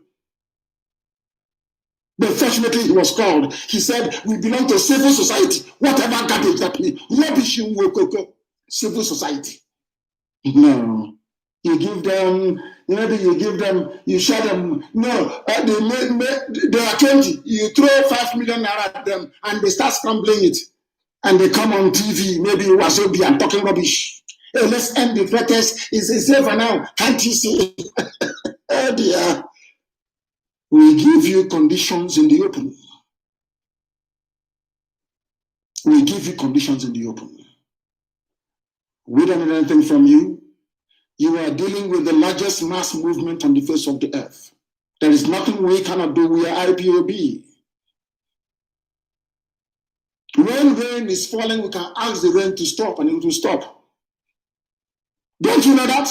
But fortunately, he was called. He said, we belong to civil society. Whatever garbage that we rubbish in civil society. No. You give them, you show them, no, they are 20. You throw 5 million naira at them and they start scrambling it. And they come on TV, maybe Wasobi and talking rubbish. Hey, let's end the protest. It's over now. Can't you see? Oh dear. We give you conditions in the open. We give you conditions in the open. We don't need anything from you. You are dealing with the largest mass movement on the face of the earth. There is nothing we cannot do. We are IPOB. When rain is falling, we can ask the rain to stop and it will stop. Don't you know that?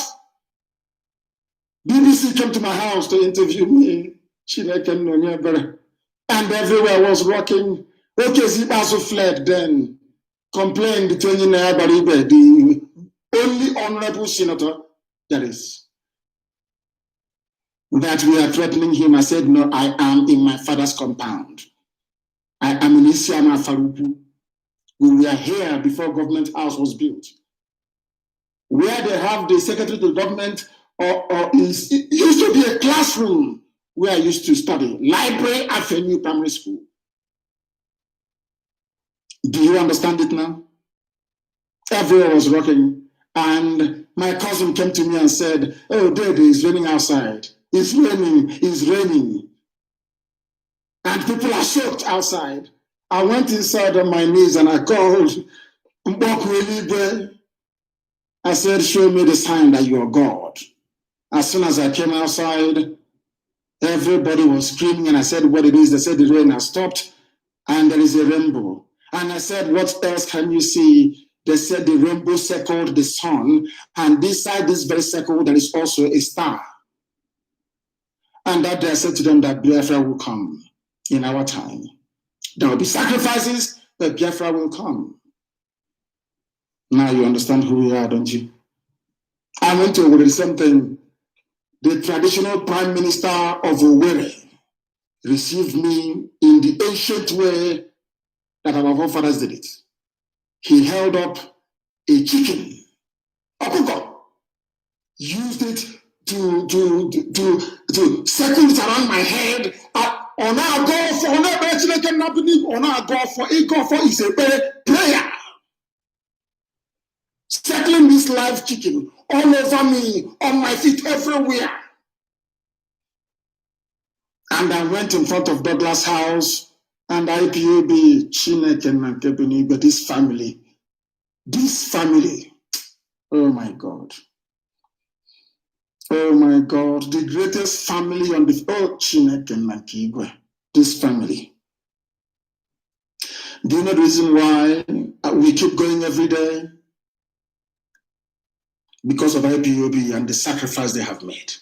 BBC came to my house to interview me. And everywhere was rocking. Okay, Zibasu fled then. Complained between the only honorable senator there is. That we are threatening him. I said, no, I am in my father's compound. I am in Isiama Farupu. We were here before government house was built. Where they have the secretary to government, it used to be a classroom where I used to study. Library Avenue Primary School. Do you understand it now? Everyone was rocking. And my cousin came to me and said, oh, Daddy, it's raining outside. It's raining. And people are soaked outside. I went inside on my knees and I called Mbokwe. I said, show me the sign that you are God. As soon as I came outside, everybody was screaming and I said what it is. They said the rain has stopped and there is a rainbow. And I said, what else can you see? They said the rainbow circled the sun, and beside this very circle, there is also a star. And that day I said to them that Biafra will come in our time. There will be sacrifices, but Biafra will come. Now you understand who we are, don't you? I went to Owerri, something. The traditional prime minister of Owerri received me in the ancient way that our forefathers did it. He held up a chicken, a cook, used it to circle it around my head. On our go for is a prayer. Circling this live chicken all over me, on my feet, everywhere. And I went in front of Douglas House and IPOB, but this family, oh my God, the greatest family on the this family. Do you know the reason why we keep going every day? Because of IPOB and the sacrifice they have made.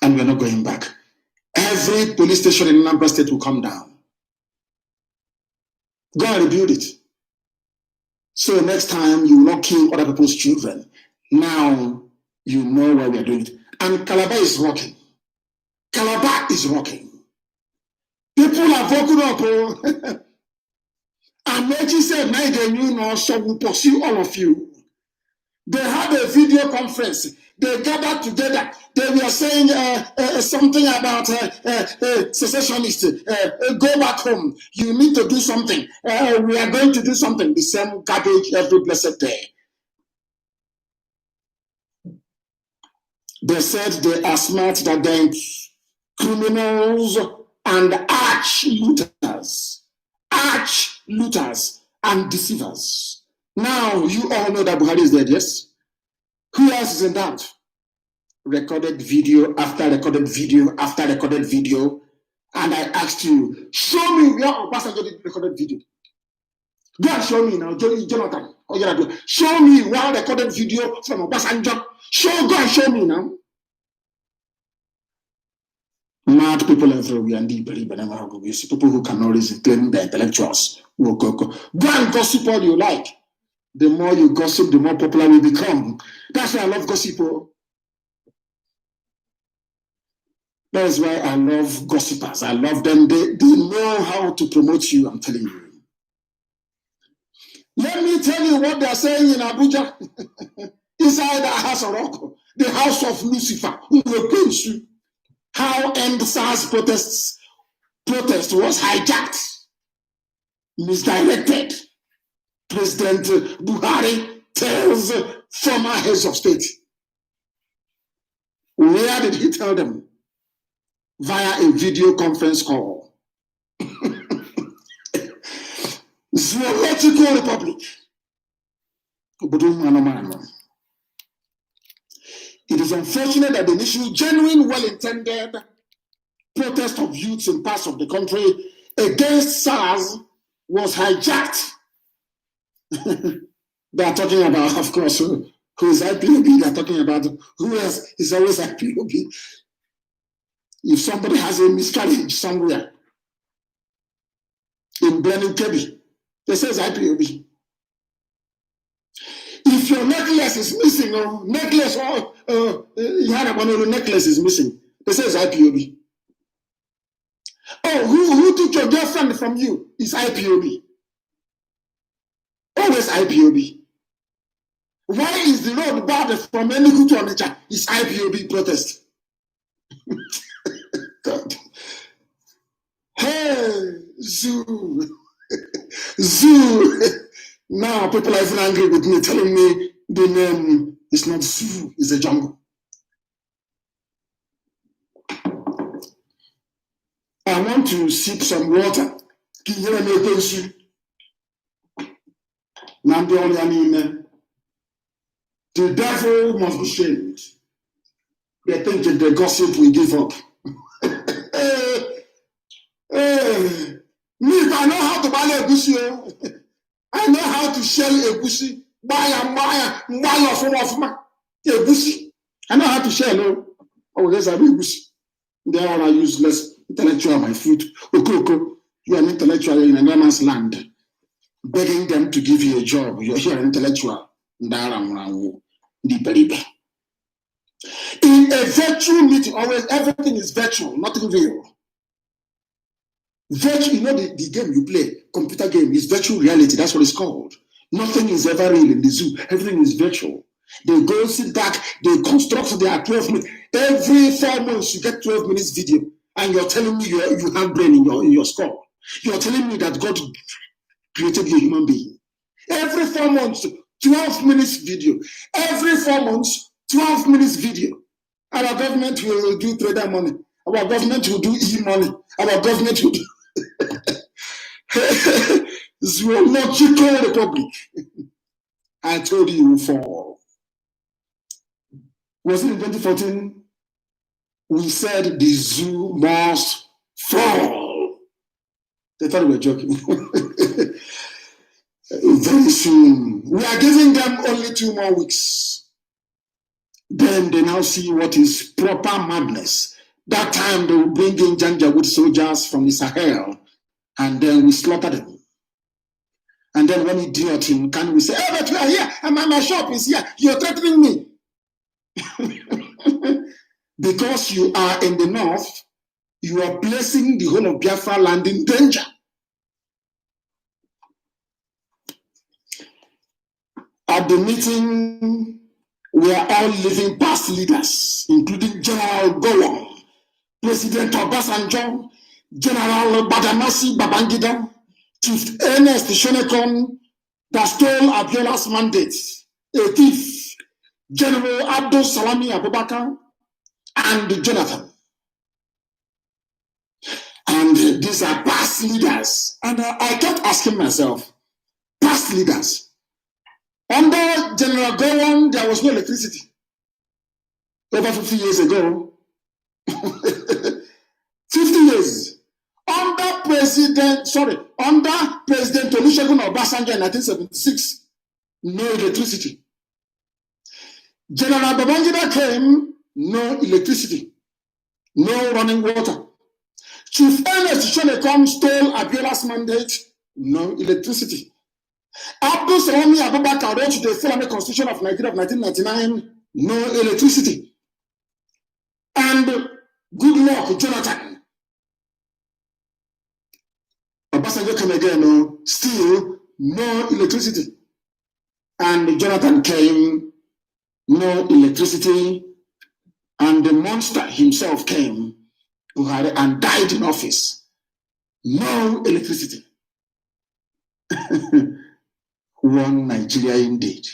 And we're not going back. Every police station in Nnamdi State will come down. Go and rebuild it. So next time you will not kill other people's children. Now you know why we are doing it. And Calabar is rocking. Calabar is rocking. People are voting up. Oh. And Mazi said, now they knew no, so we'll pursue all of you. They had a video conference. They gathered together. They were saying something about secessionists. Go back home. You need to do something. We are going to do something. The same garbage every blessed day. They said they are smart against criminals and arch-looters and deceivers. Now, you all know that Buhari is dead, yes? Who else is in doubt? Recorded video after recorded video after recorded video. And I asked you, show me where Obasanjo did recorded video. Go and show me now, Jonathan. Show me one recorded video from Obasanjo. Go and show me now. Mad people everywhere, and people who cannot reason, claiming they're intellectuals. Go and gossip all you like. The more you gossip, the more popular we become. That's why I love gossip. That's why I love gossipers. I love them. They know how to promote you, I'm telling you. Let me tell you what they're saying in Abuja. Inside the house of Rocco, the house of Lucifer, who will pinch you. How End SARS protest was hijacked, misdirected. President Buhari tells former heads of state. Where did he tell them? Via a video conference call. Zoological Republic. It is unfortunate that the initial genuine, well-intended protest of youths in parts of the country against SARS was hijacked. They are talking about, of course, who is IPOB. They are talking about who else is always IPOB. If somebody has a miscarriage somewhere in Benin Kebi, they say it's IPOB. If your necklace is missing, or necklace, or you had a necklace is missing, they say it's IPOB. Oh, who took your girlfriend from you? It's IPOB. Always IPOB. Why is the road bad from Enugu to Onitsha? It's IPOB protest. God. Hey, zoo. Zoo. Now people are even angry with me, telling me the name is not zoo, it's a jungle. I want to sip some water. Nnamdi, the devil must be shamed. They think that the gossip will give up. Me, if I know how to buy a bush, I know how to shell a bushy. Buy a bushy. I know how to shell. Oh, yes, I will bushy. They are useless intellectual, my food. Okoko, you are an intellectual in a man's land, begging them to give you a job. You're here an intellectual. In a virtual meeting, always everything is virtual, nothing real. Virtual, you know the game you play, computer game, is virtual reality. That's what it's called. Nothing is ever real in the zoo. Everything is virtual. They go sit back, they construct their 12 minutes. Every 4 months you get 12 minutes video, and you're telling me you have brain in your skull. You're telling me that God created you a human being. Every 4 months, 12 minutes video. Every 4 months, 12 minutes video. Our government will do trader money. Our government will do e-money. Our government will do Zoological Republic. I told you will fall. Was it in 2014? We said the zoo must fall. They thought we were joking. Very soon. We are giving them only 2 more weeks. Then they now see what is proper madness. That time they will bring in Janjaweed soldiers from the Sahel, and then we slaughter them. And then when idiot in Kanu will say, oh, but you are here, and my shop is here, you're threatening me. Because you are in the north, you are placing the whole of Biafra land in danger. At the meeting, we are all living past leaders, including General Gowon, President Obasanjo, General Badamasi Babangida, Chief Ernest Shonekon, that stole Abiola's mandate, a thief, General Abdul Salami Abubakar, and Jonathan. And these are past leaders. And I kept asking myself, past leaders. Under General Gowon, there was no electricity. Over 50 years ago. 50 years. Under President Olusegun Obasanjo in 1976, no electricity. General Babangida came, no electricity, no running water. Chief Ernest Shonekon stole Abiola's mandate, no electricity. Abdul Salami Abubakar wrote the Fulani Constitution of Nigeria of 1999, no electricity. And good luck, Jonathan. Obasanjo came again, no, still no electricity. And Jonathan came, no electricity. And the monster himself came, Buhari, and died in office. No electricity. One Nigeria indeed.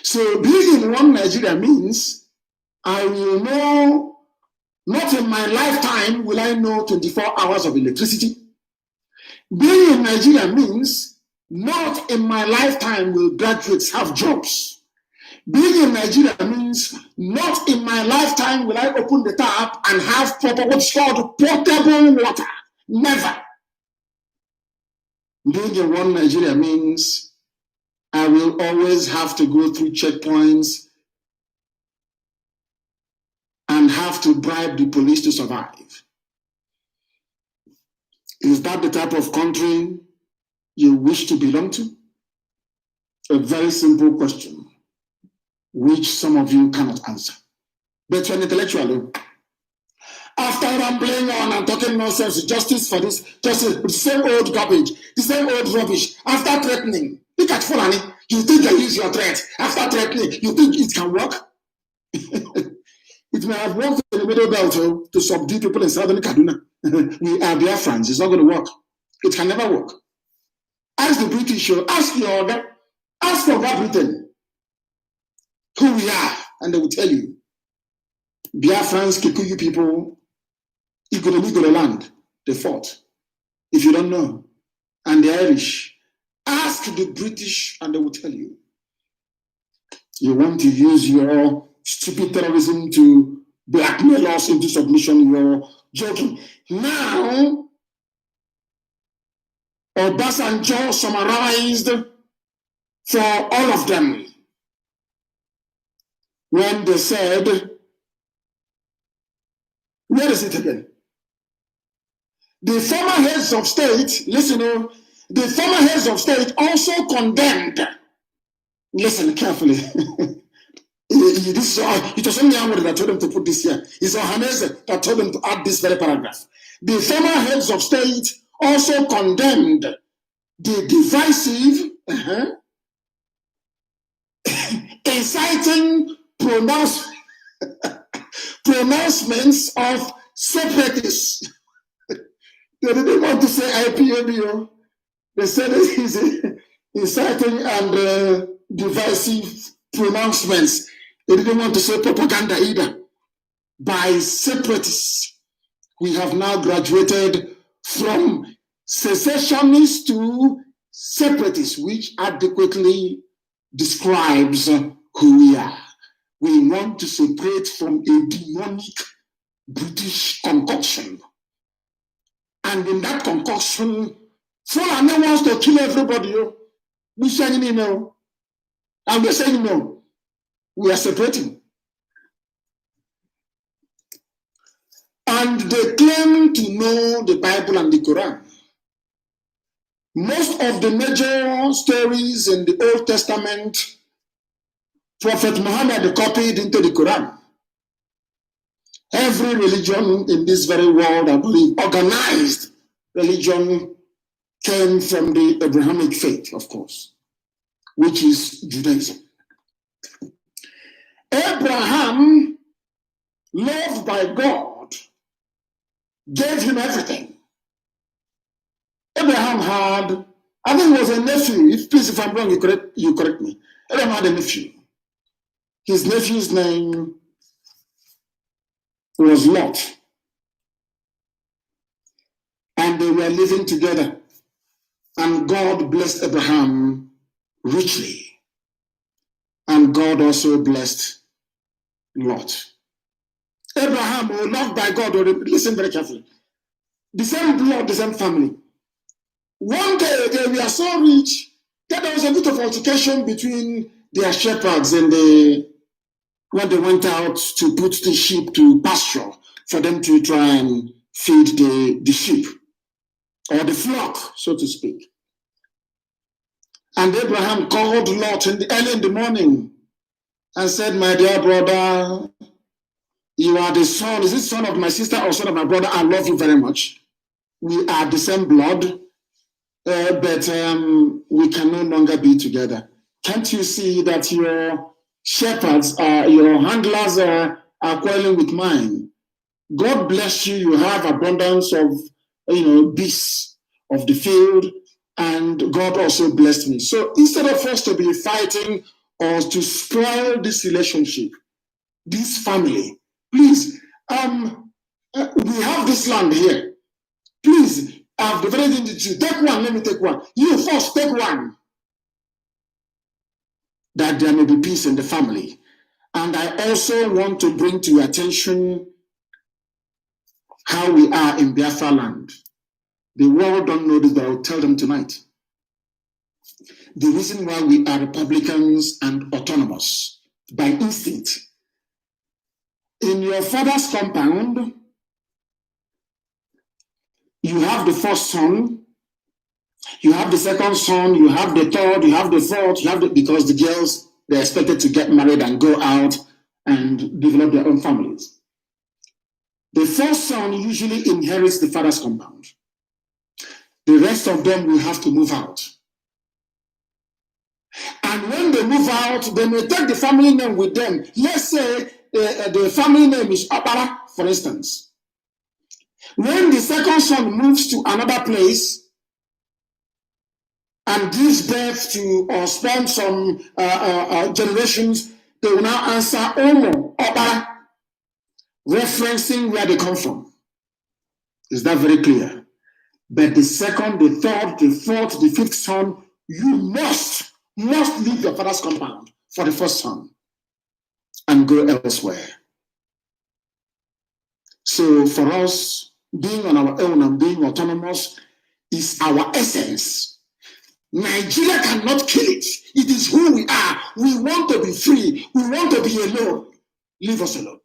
So being in one Nigeria means I will know, not in my lifetime will I know 24 hours of electricity. Being in Nigeria means not in my lifetime will graduates have jobs. Being in Nigeria means not in my lifetime will I open the tap and have proper what's called potable water. Never. Being in one Nigeria means I will always have to go through checkpoints and have to bribe the police to survive. Is that the type of country you wish to belong to? A very simple question, which some of you cannot answer. But you're an intellectual. After rambling on and talking nonsense, justice for this, justice, the same old garbage, the same old rubbish. After threatening, look at Fulani, you think you use your threat. After threatening, you think it can work? It may have worked in the middle belt to subdue people in southern Kaduna. We are Biafrans, it's not going to work. It can never work. Ask the British, ask your order, ask for Britain who we are, and they will tell you. Biafrans, Kikuyu people, Igolo land, they fought. If you don't know, and the Irish, ask the British and they will tell you. You want to use your stupid terrorism to blackmail us into submission, you're joking. Now, Obasanjo summarized for all of them when they said, where is it again? The former heads of state, listen, the former heads of state also condemned. Listen carefully. It was only Ahmed that told them to put this here. It's Ohaneze that told them to add this very paragraph. The former heads of state also condemned the divisive, inciting pronouncements of separatists. They didn't want to say IPOB. They said it is inciting and divisive pronouncements. They didn't want to say propaganda either. By separatists, we have now graduated from secessionists to separatists, which adequately describes who we are. We want to separate from a demonic British concoction. And in that concoction, Fulani wants to kill everybody. We're saying no. And we're saying no. We are separating. And they claim to know the Bible and the Quran. Most of the major stories in the Old Testament, Prophet Muhammad copied into the Quran. Every religion in this very world, I believe, organized religion came from the Abrahamic faith, of course, which is Judaism. Abraham, loved by God, gave him everything. Abraham had, I think it was a nephew. Please, if I'm wrong, you correct me. Abraham had a nephew. His nephew's name was Lot. And they were living together. And God blessed Abraham richly. And God also blessed Lot. Abraham, loved by God, listen very carefully. The same blood, the same family. One day they were so rich that there was a bit of altercation between their shepherds and when they went out to put the sheep to pasture for them to try and feed the sheep or the flock, so to speak. And Abraham called Lot early in the morning and said, "My dear brother, you are the son. Is it son of my sister or son of my brother? I love you very much. We are the same blood, but we can no longer be together. Can't you see that your shepherds, your handlers are quarreling with mine? God bless you. You have abundance of, beasts of the field, and God also blessed me. So instead of us to be fighting or to spoil this relationship, this family, please, we have this land here. Please, I've divided into two. Take one, let me take one. You first take one. That there may be peace in the family. And I also want to bring to your attention how we are in Biafra land. The world don't know this, but I'll tell them tonight. The reason why we are Republicans and autonomous by instinct. In your father's compound, you have the first son, you have the second son, you have the third, you have the fourth, because the girls, they're expected to get married and go out and develop their own families. The first son usually inherits the father's compound. The rest of them will have to move out. And when they move out, they may take the family name with them. Let's say the family name is Opara, for instance. When the second son moves to another place and gives birth to or spends some generations, they will now answer Omo, Opara, referencing where they come from. Is that very clear? But the second, the third, the fourth, the fifth son, you must leave your father's compound for the first son and go elsewhere. So for us, being on our own and being autonomous is our essence. Nigeria cannot kill it. It is who we are. We want to be free. We want to be alone. Leave us alone.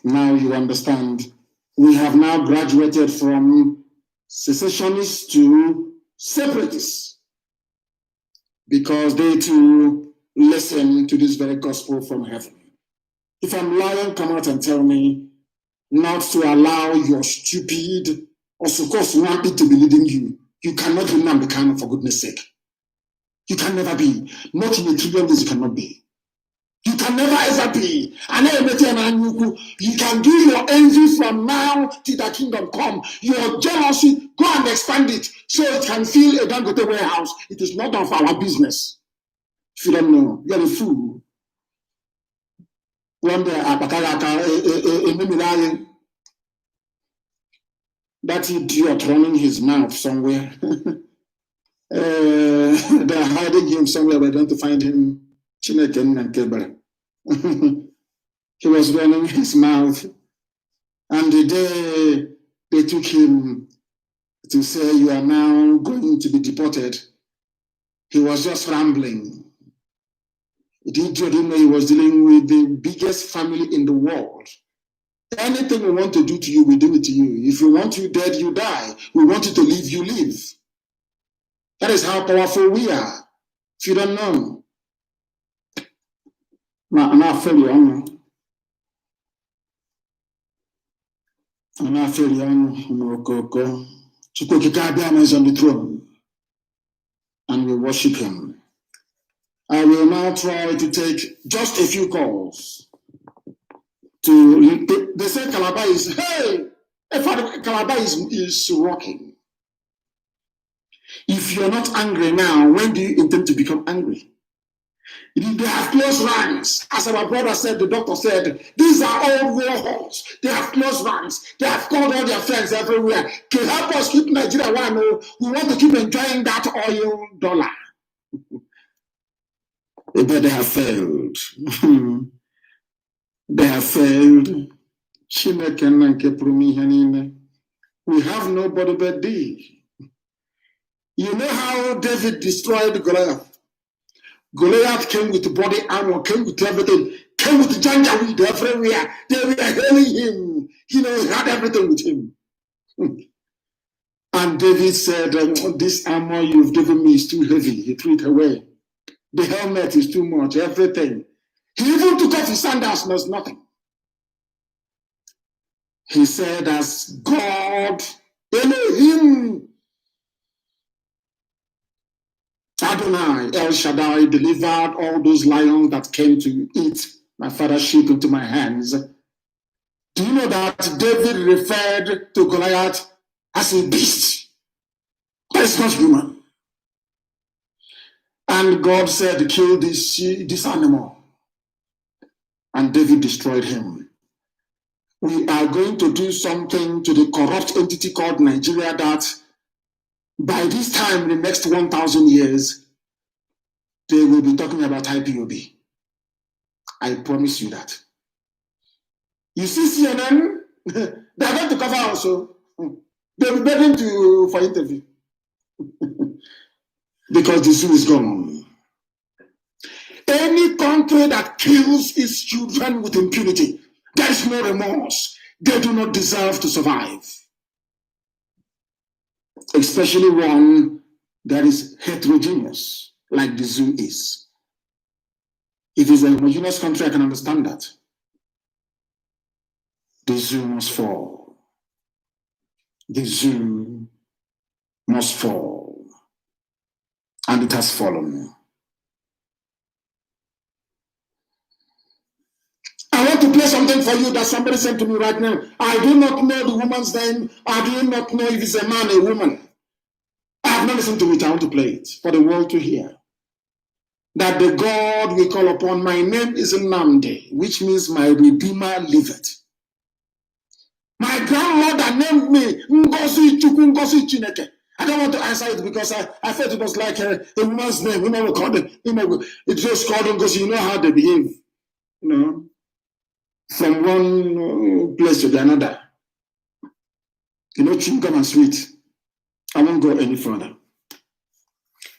Now you understand. We have now graduated from secessionists to separatists because they too listen to this very gospel from heaven. If I'm lying, come out and tell me not to allow your stupid or so-called one to be leading you. You cannot be Nnamdi Kanu, for goodness sake. You can never be. Not in a trillion years, you cannot be. You can never ever be. You can do your envy from now till the kingdom come. Your jealousy, go and expand it so it can fill a Dangote warehouse. It is not of our business. If you don't know, you're a fool. One day, that idiot running his mouth somewhere. They're hiding him somewhere. We're going to find him. He was running his mouth. And the day they took him to say, "You are now going to be deported," he was just rambling. He didn't know he was dealing with the biggest family in the world. Anything we want to do to you, we do it to you. If we want you dead, you die. We want you to live, you live. That is how powerful we are. If you don't know. I'm not fairly on. I'm not fairly on. Go. Chukwokikabiama is on the throne. And we worship him. I will now try to take just a few calls. They say Calabar is, hey, Calabar is rocking. If you're not angry now, when do you intend to become angry? They have close ranks. As our brother said, the doctor said, these are all war horses. They have close ranks. They have called all their friends everywhere. Can help us keep Nigeria one. We want to keep enjoying that oil dollar. But they have failed. They have failed. We have nobody but thee. You know how David destroyed Goliath? Goliath came with body armor, came with everything, came with janjaweed everywhere. They were hailing him. He had everything with him. And David said, this armor you've given me is too heavy. He threw it away. The helmet is too much, everything. He even took off his sandals, there's nothing. He said, as God, Elohim, Adonai, El Shaddai, delivered all those lions that came to eat my father's sheep into my hands. Do you know that David referred to Goliath as a beast? That is not human. And God said, kill this animal. And David destroyed him. We are going to do something to the corrupt entity called Nigeria that by this time, in the next 1,000 years, they will be talking about IPOB. I promise you that. You see CNN, they are going to cover also. They'll be begging for interview. Because the zoo is gone. Any country that kills its children with impunity, there is no remorse. They do not deserve to survive. Especially one that is heterogeneous, like the zoo is. If it's a homogeneous country, I can understand that. The zoo must fall. The zoo must fall. And it has fallen. I want to play something for you that somebody sent to me right now. I do not know the woman's name. I do not know if it's a man or a woman. I have not listened to it. I want to play it for the world to hear. That the God we call upon, my name is Nnamdi, which means my Redeemer liveth. My grandmother named me Ngozi Chukwu Ngozi Chineke. I don't want to answer it because I thought it was like a woman's name. We call it, it just called Ngozi. You know how they behave, from one place to the another. Chewing gum and sweet. I won't go any further.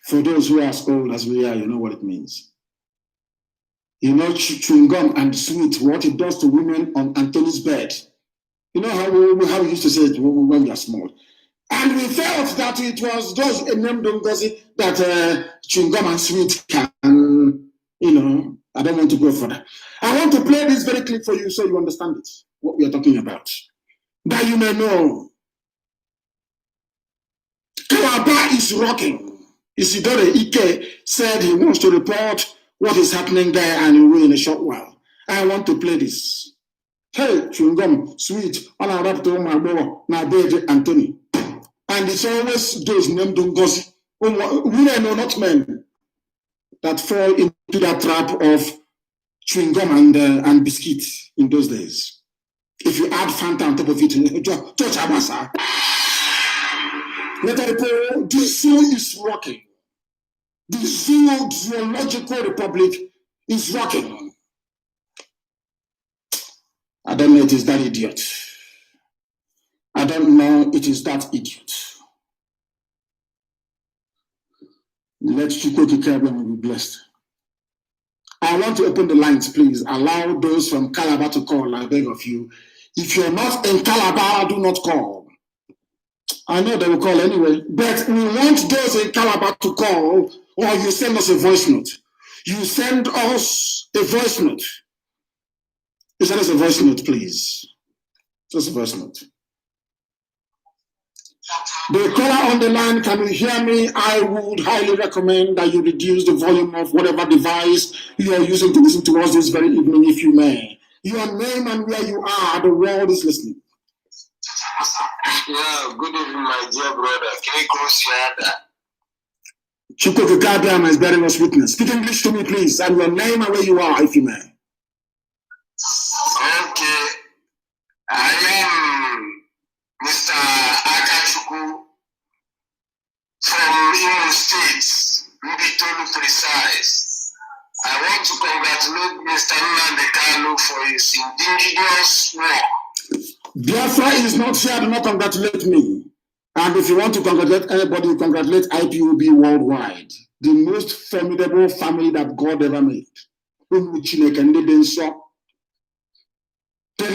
For those who are as old as we are, you know what it means. Chewing gum and sweet, what it does to women on Anthony's bed. You know how we used to say it when we are small. And we felt that it was just a name that chewing gum and sweet can, I don't want to go further. I want to play this very clip for you so you understand it, what we are talking about. That you may know. Calabar is rocking. Isidore Ike said he wants to report what is happening there and he will in a short while. I want to play this. Hey, chewing gum, sweet, all I wrapped on my boy, now baby Anthony. And it's always those named Ngozi, women or not men, that fall into that trap of chewing gum and biscuit in those days. If you add Fanta on top of it, George Abasa. The zoo is rocking. The Zoological Republic is rocking. I don't know it is that idiot. I don't know it is that idiot. Let Chukwokikabiama be blessed. I want to open the lines, please. Allow those from Calabar to call, I beg of you. If you're not in Calabar, do not call. I know they will call anyway, but we want those in Calabar to call, or you send us a voice note. You send us a voice note. You send us a voice note, please. Just a voice note. The caller on the line, can you hear me? I would highly recommend that you reduce the volume of whatever device you are using to listen to us this very evening, if you may. Your name and where you are, the world is listening. Yeah, good evening, my dear brother. Chukwu Kikabiam is bearing us witness. Speak English to me, please, and your name and where you are, if you may. Okay, I am Mr. Akachuku from Imo State, maybe to be precise. I want to congratulate Mr. Nnamdi Kanu for his indigenous work. Biafra is not here, do not congratulate me. And if you want to congratulate anybody, congratulate IPOB worldwide. The most formidable family that God ever made. The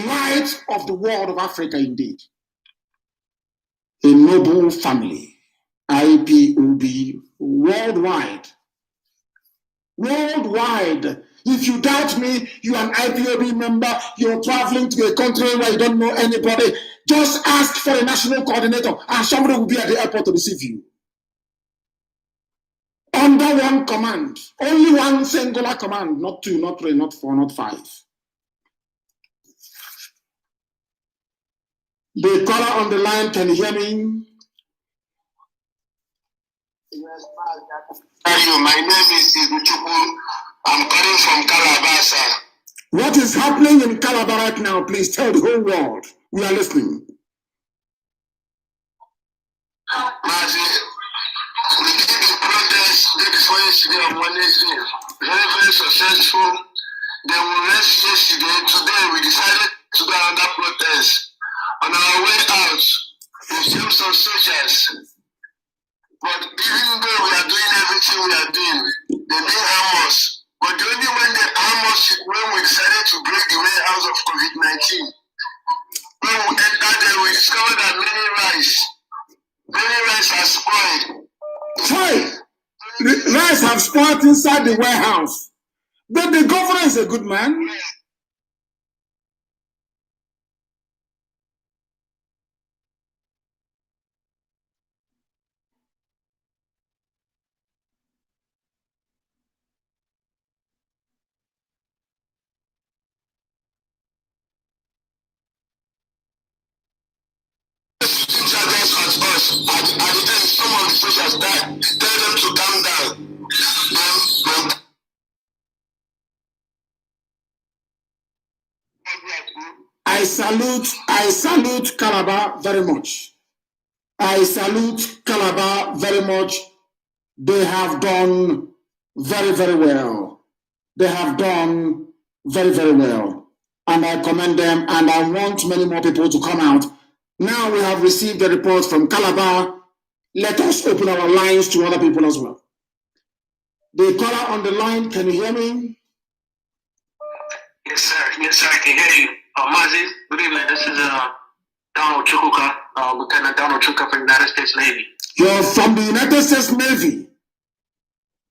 light of the world of Africa, indeed. A noble family. IPOB worldwide. Worldwide. If you doubt me, you're an IPOB member, you're traveling to a country where you don't know anybody, just ask for a national coordinator and somebody will be at the airport to receive you. Under one command. Only one singular command, not two, not three, not four, not five. The caller on the line, can you hear me? Yes, my name is Ibuchuku. I'm calling from Calabar. What is happening in Calabar right now? Please tell the whole world. We are listening. Mazi, we did the protest day before yesterday on Wednesday. Very, very successful. They will rest yesterday. Today we decided to do another protest. On our way out, we see some soldiers. But even though we are doing everything we are doing, they didn't harm us. But the only when they harm us is when we decided to break the way out of COVID-19. When we entered there, we discovered that many rice are spoiled. Sorry, rice have spoiled inside the warehouse. But the governor is a good man. Yeah. Us. At the time, some of the soldiers died. Tell them to calm down. I salute Calabar very much. I salute Calabar very much. They have done very, very well. They have done very, very well. And I commend them, and I want many more people to come out. Now we have received the report from Calabar. Let us open our lines to other people as well. The caller on the line, can you hear me? Yes, sir. Yes, sir. I can hear you. Mazi, good evening. This is Donald Chukwuka, Lieutenant Donald Chukwuka from the United States Navy. You're from the United States Navy?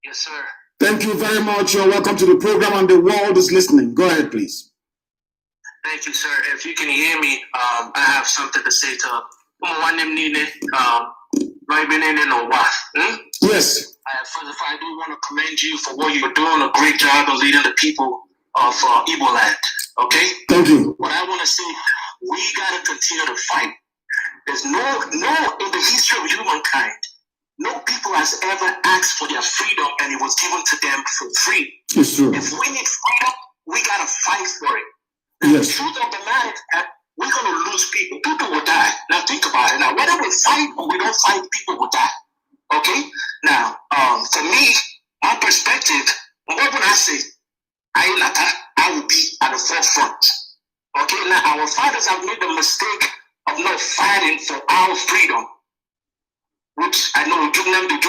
Yes, sir. Thank you very much. You're welcome to the program, and the world is listening. Go ahead, please. Thank you, sir. If you can hear me, I have something to say to Yes. First of all, I do want to commend you for what you're doing, a great job of leading the people of Igbo land. Okay? Thank you. What I want to say, we got to continue to fight. There's no, in the history of humankind, no people has ever asked for their freedom and it was given to them for free. It's true. If we need freedom, we got to fight for it. Now, yes. The truth of the matter is that we're going to lose people. People will die. Now, think about it. Now, whether we fight or we don't fight, people will die. Okay? Now, for me, my perspective, when I say, I will be at the forefront. Okay? Now, our fathers have made the mistake of not fighting for our freedom, which I know Nnamdi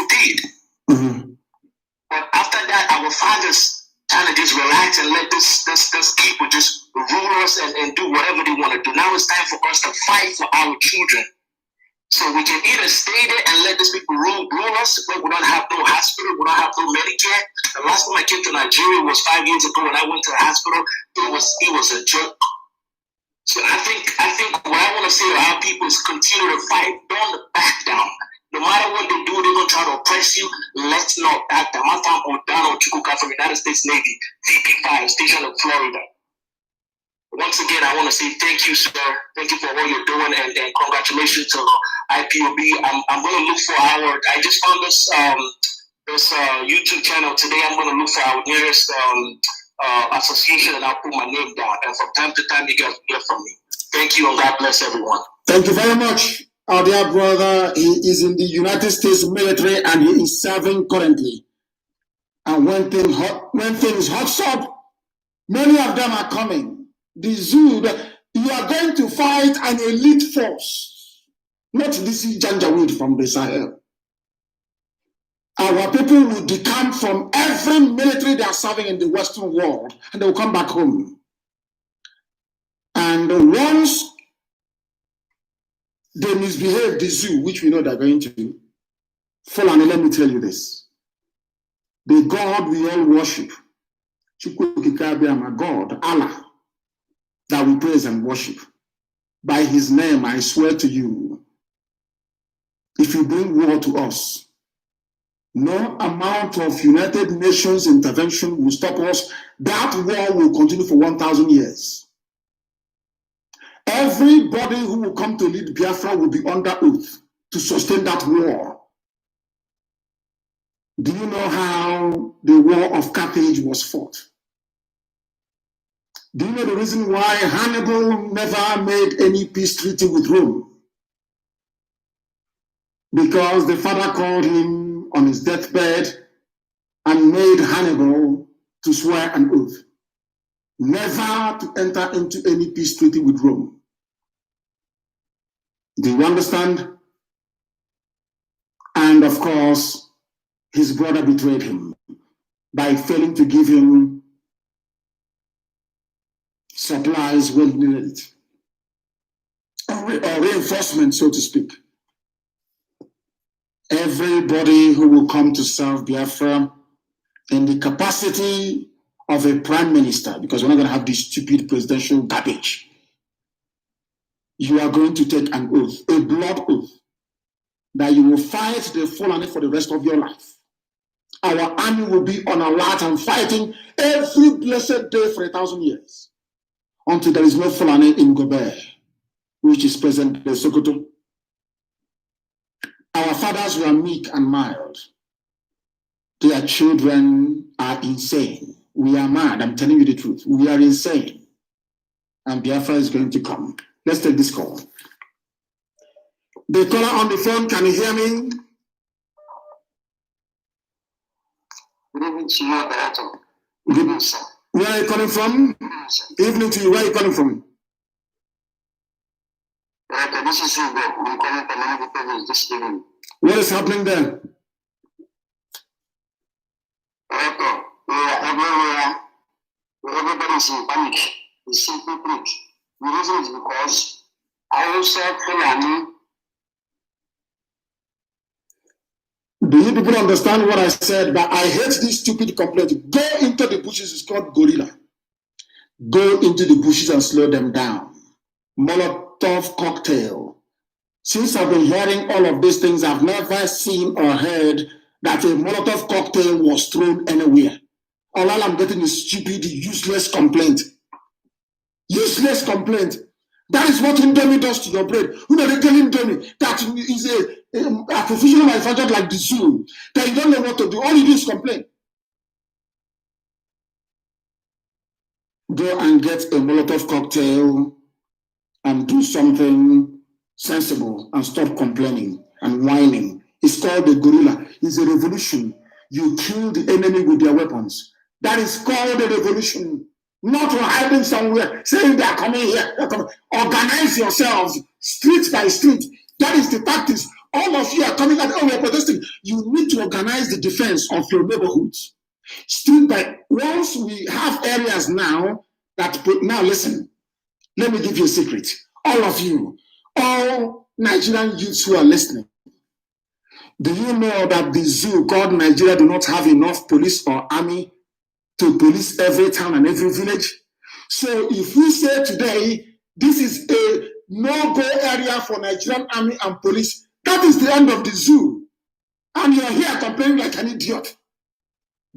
did. Mm-hmm. But after that, our fathers trying to just relax and let this people just rule us and do whatever they want to do. Now it's time for us to fight for our children. So we can either stay there and let these people rule us, but we don't have no hospital, we don't have no Medicare. The last time I came to Nigeria was 5 years ago when I went to the hospital. It was a joke. So I think what I want to say to our people is continue to fight. Don't back down. No matter what they do, they're going to try to oppress you. Let's not back down. My time O'Donnell Chukwuka from United States Navy, VP5, stationed in Florida. Once again, I want to say thank you, sir. Thank you for what you're doing, and congratulations to IPOB. I'm going to look for I just found this YouTube channel today. I'm going to look for our nearest association, and I'll put my name down. And from time to time, you guys will hear from me. Thank you, and God bless everyone. Thank you very much, our dear brother. He is in the United States military, and he is serving currently. And when things hot up, many of them are coming. The zoo, you are going to fight an elite force, not this Janjaweed from the Sahel. Our people will decamp from every military they are serving in the Western world, and they will come back home. And once they misbehave the zoo, which we know they're going to, Fulani, let me tell you this. The God we all worship, my God, Allah, that we praise and worship. By his name, I swear to you, if you bring war to us, no amount of United Nations intervention will stop us. That war will continue for 1,000 years. Everybody who will come to lead Biafra will be under oath to sustain that war. Do you know how the war of Carthage was fought? Do you know the reason why Hannibal never made any peace treaty with Rome? Because the father called him on his deathbed and made Hannibal to swear an oath never to enter into any peace treaty with Rome. Do you understand? And of course, his brother betrayed him by failing to give him supplies when he needed it, or reinforcement, so to speak. Everybody who will come to serve Biafra in the capacity of a prime minister, because we're not going to have this stupid presidential garbage, you are going to take an oath, a blood oath, that you will fight the Fulani for the rest of your life. Our army will be on alert and fighting every blessed day for 1,000 years, until there is no Fulani in Gobert, which is present in Sokoto. Our fathers were meek and mild. Their children are insane. We are mad. I'm telling you the truth. We are insane. And Biafra is going to come. Let's take this call. The caller on the phone, can you hear me? Good evening to you, Operator. Good evening, sir. Where are you calling from? Evening to you. Where are you calling from? This is Hugo. I'm calling from Nnamdi this evening. What is happening there? Everybody is in panic. It's simply put. The reason is because I also Fulani. Do you people understand what I said? But I hate this stupid complaint. Go into the bushes. It's called gorilla. Go into the bushes and slow them down. Molotov cocktail. Since I've been hearing all of these things, I've never seen or heard that a Molotov cocktail was thrown anywhere. All I'm getting is stupid, useless complaint. Useless complaint. That is what Indomie does to your brain. You know, they tell Indomie that is a professional manufacturer like the zoo, that you don't know what to do. All you do is complain. Go and get a Molotov cocktail and do something sensible and stop complaining and whining. It's called a guerrilla. It's a revolution. You kill the enemy with their weapons. That is called a revolution. Not hiding somewhere, saying they are coming here. Organize yourselves, street by street. That is the tactics. All of you are coming out, oh, we're protesting. You need to organize the defense of your neighborhoods. Street by once we have areas now that put, now listen, let me give you a secret. All of you, all Nigerian youths who are listening, do you know that the zoo called Nigeria do not have enough police or army to police every town and every village? So if we say today, this is a no-go area for Nigerian army and police, that is the end of the zoo. And you're here complaining like an idiot.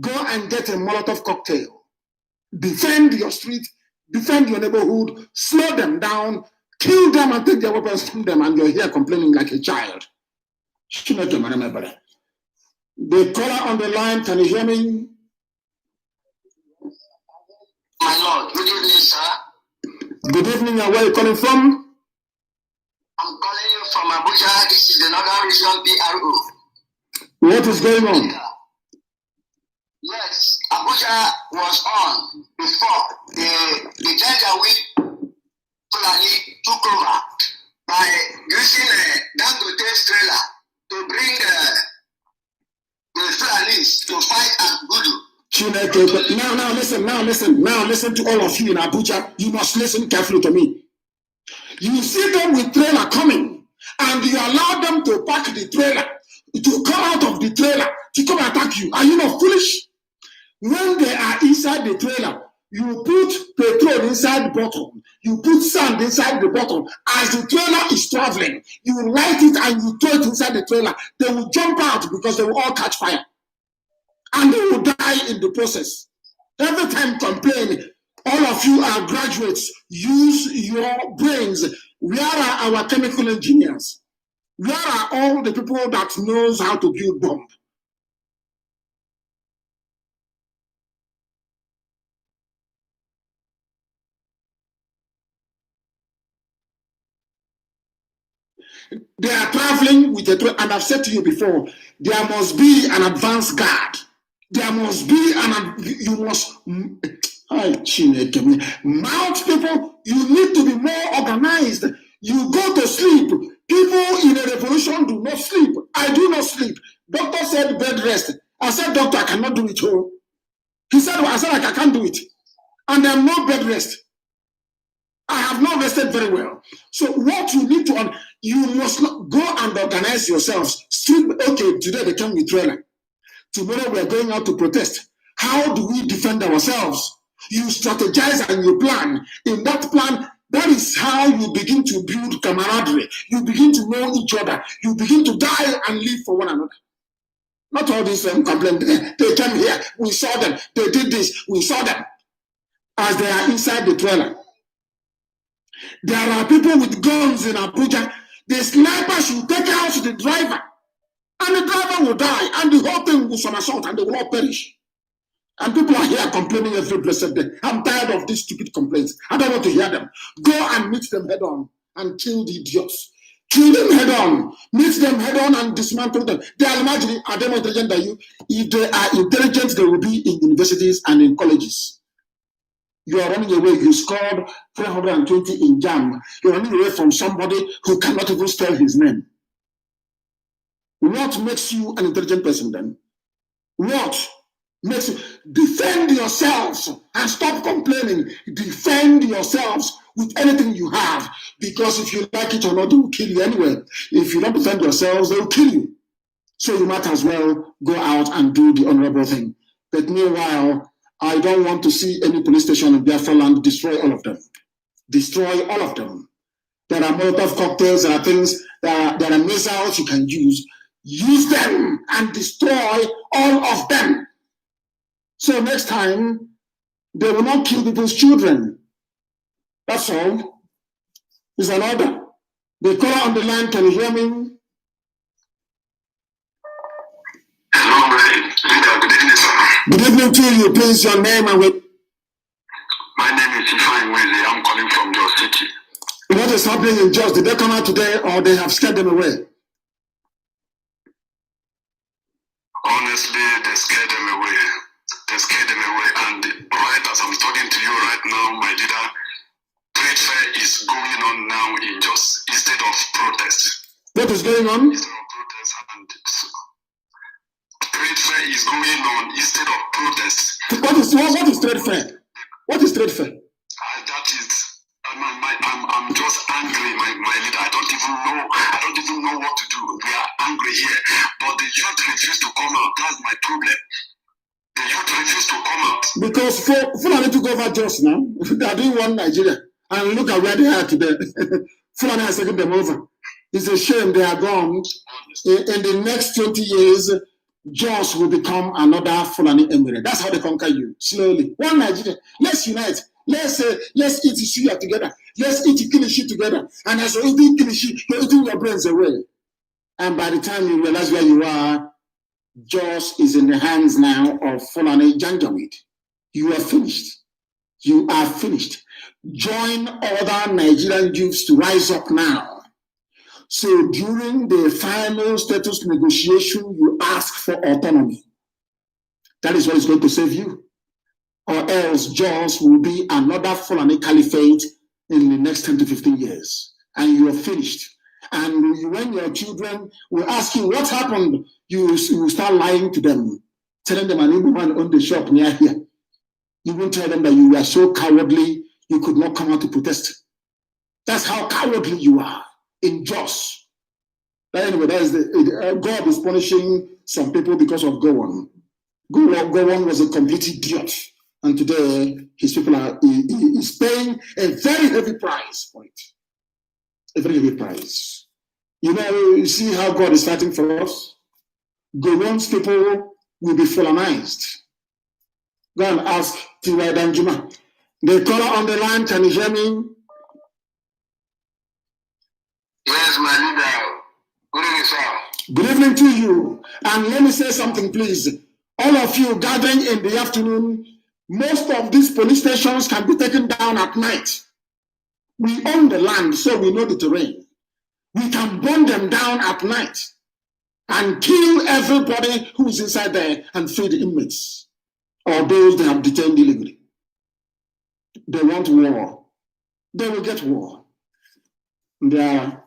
Go and get a Molotov cocktail. Defend your street, defend your neighborhood, slow them down, kill them and take their weapons from them, and you're here complaining like a child. The caller on the line, can you hear me? My Lord, good evening, sir. Good evening, and where are you calling from? I'm calling you from Abuja. This is the Northern Region PRO. What is going on? Yes, Abuja was on before the Janjaweed Fulani took over by using a Dangote's trailer to bring the Fulanis to fight Abudu. Now listen to all of you in Abuja. You must listen carefully to me. You see them with trailer coming, and you allow them to park the trailer, to come out of the trailer, to come attack you. Are you not foolish? When they are inside the trailer, you put petrol inside the bottle, you put sand inside the bottle. As the trailer is traveling, you light it and you throw it inside the trailer. They will jump out because they will all catch fire. And they will die in the process. Every time complain, all of you are graduates. Use your brains. Where are our chemical engineers? Where are all the people that knows how to build bomb? They are traveling with a, and I've said to you before, there must be an advanced guard. There must be you must, mount people, you need to be more organized. You go to sleep. People in a revolution do not sleep. I do not sleep. Doctor said bed rest. I said, doctor, I cannot do it. He said, I said, I can't do it. And I'm not bed rest. I have not rested very well. So what you need to, you must go and organize yourselves. Okay, today they come with trailer. Tomorrow we are going out to protest. How do we defend ourselves? You strategize and you plan. In that plan, that is how you begin to build camaraderie. You begin to know each other. You begin to die and live for one another. Not all these complaints. They came here. We saw them. They did this. We saw them. As they are inside the trailer. There are people with guns in Abuja. The sniper should take out the driver. And the driver will die. And the whole thing will somersault and they will all perish. And people are here complaining every blessed day. I'm tired of these stupid complaints. I don't want to hear them. Go and meet them head on and kill the idiots. Kill them head on. Meet them head on and dismantle them. They are imagining, are they more intelligent than you? If they are intelligent, they will be in universities and in colleges. You are running away. You scored 320 in JAM. You're running away from somebody who cannot even spell his name. What makes you an intelligent person then? What makes you defend yourselves and stop complaining? Defend yourselves with anything you have, because if you like it or not, they will kill you anyway. If you don't defend yourselves, they will kill you. So you might as well go out and do the honorable thing. But meanwhile, I don't want to see any police station in Biafra land. Destroy all of them. Destroy all of them. There are Molotov cocktails, there are things, there are missiles you can use. Use them and destroy all of them. So next time, they will not kill people's children. That's all. It's an order. The caller on the line, can you hear me? Hello, good evening, sir. Good evening to you. Please, your name and with. My name is Ifeanyi Weze. I'm calling from Jos City. What is happening in Jos? Did they come out today or they have scared them away? Honestly, they scared them away. They scared them away. And right as I'm talking to you right now, my leader, trade fair is going on now in Jos instead of protest. What is going on? Instead of protest and trade fair is going on instead of protests. What is trade fair? What is trade fair? That is. I'm just angry, my leader. I don't even know what to do. We are angry here, but the youth refuse to come out. That's my problem. The youth refuse to come out because Fulani took over just now. They are doing one Nigeria, and look at where they are today. Fulani has taken them over. It's a shame they are gone. In the next 20 years, Jos will become another Fulani emirate. That's how they conquer you slowly. One Nigeria. Let's unite. Let's eat suya together. Let's eat kilishi together. And as you're eating kilishi, you're eating your brains away. And by the time you realize where you are, Jos is in the hands now of Fulani Janjaweed. You are finished. You are finished. Join other Nigerian youths to rise up now. So during the final status negotiation, you ask for autonomy. That is what is going to save you. Or else Jos will be another Fulani caliphate in the next 10 to 15 years. And you are finished. And when your children will ask you what happened, you will start lying to them, telling them an Igbo man owned the shop near here. You won't tell them that you were so cowardly, you could not come out to protest. That's how cowardly you are in Jos. But anyway, that is God is punishing some people because of Gowon. Gowon was a complete idiot. And today, his people is paying a very heavy price for it. A very heavy price. You see how God is fighting for us? Gowon's people will be Fulanized. Go and ask T.Y. Danjuma. The caller on the line, can you hear me? Yes, my leader. Good evening, sir. Good evening to you. And let me say something, please. All of you gathering in the afternoon, most of these police stations can be taken down at night. We own the land, so we know the terrain. We can burn them down at night and kill everybody who's inside there and free the inmates or those they have detained illegally. They want war. They will get war. The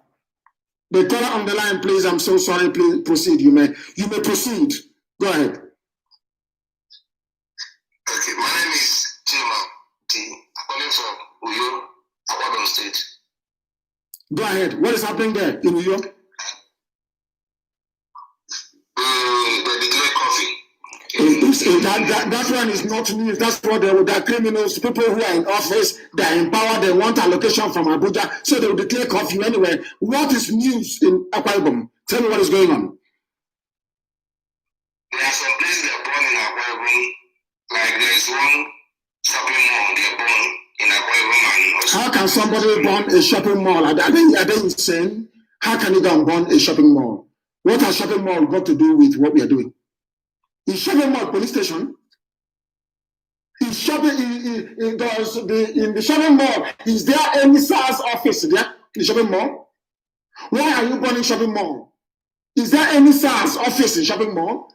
caller on the line, please. I'm so sorry. Please proceed. You may proceed. Go ahead. Okay, my name is Nnamdi. I'm calling from Uyo, Abadon State. Go ahead. What is happening there in Uyo? They declare coffee. That one is not news. That's what they are criminals, people who are in office, they are in power, they want allocation from Abuja, so they will declare curfew anyway. What is news in Akwa Ibom? Tell me what is going on. There are some places they are born in Akwa Ibom, like there is one shopping mall they are born in Akwa Ibom. How can somebody burn a shopping mall? Are they insane? How can you go and burn a shopping mall? What has shopping mall got to do with what we are doing? Is shopping mall police station? Is shopping in the shopping mall? Is there any SARS office there in the shopping mall? Why are you burning shopping mall? Is there any SARS office in shopping mall?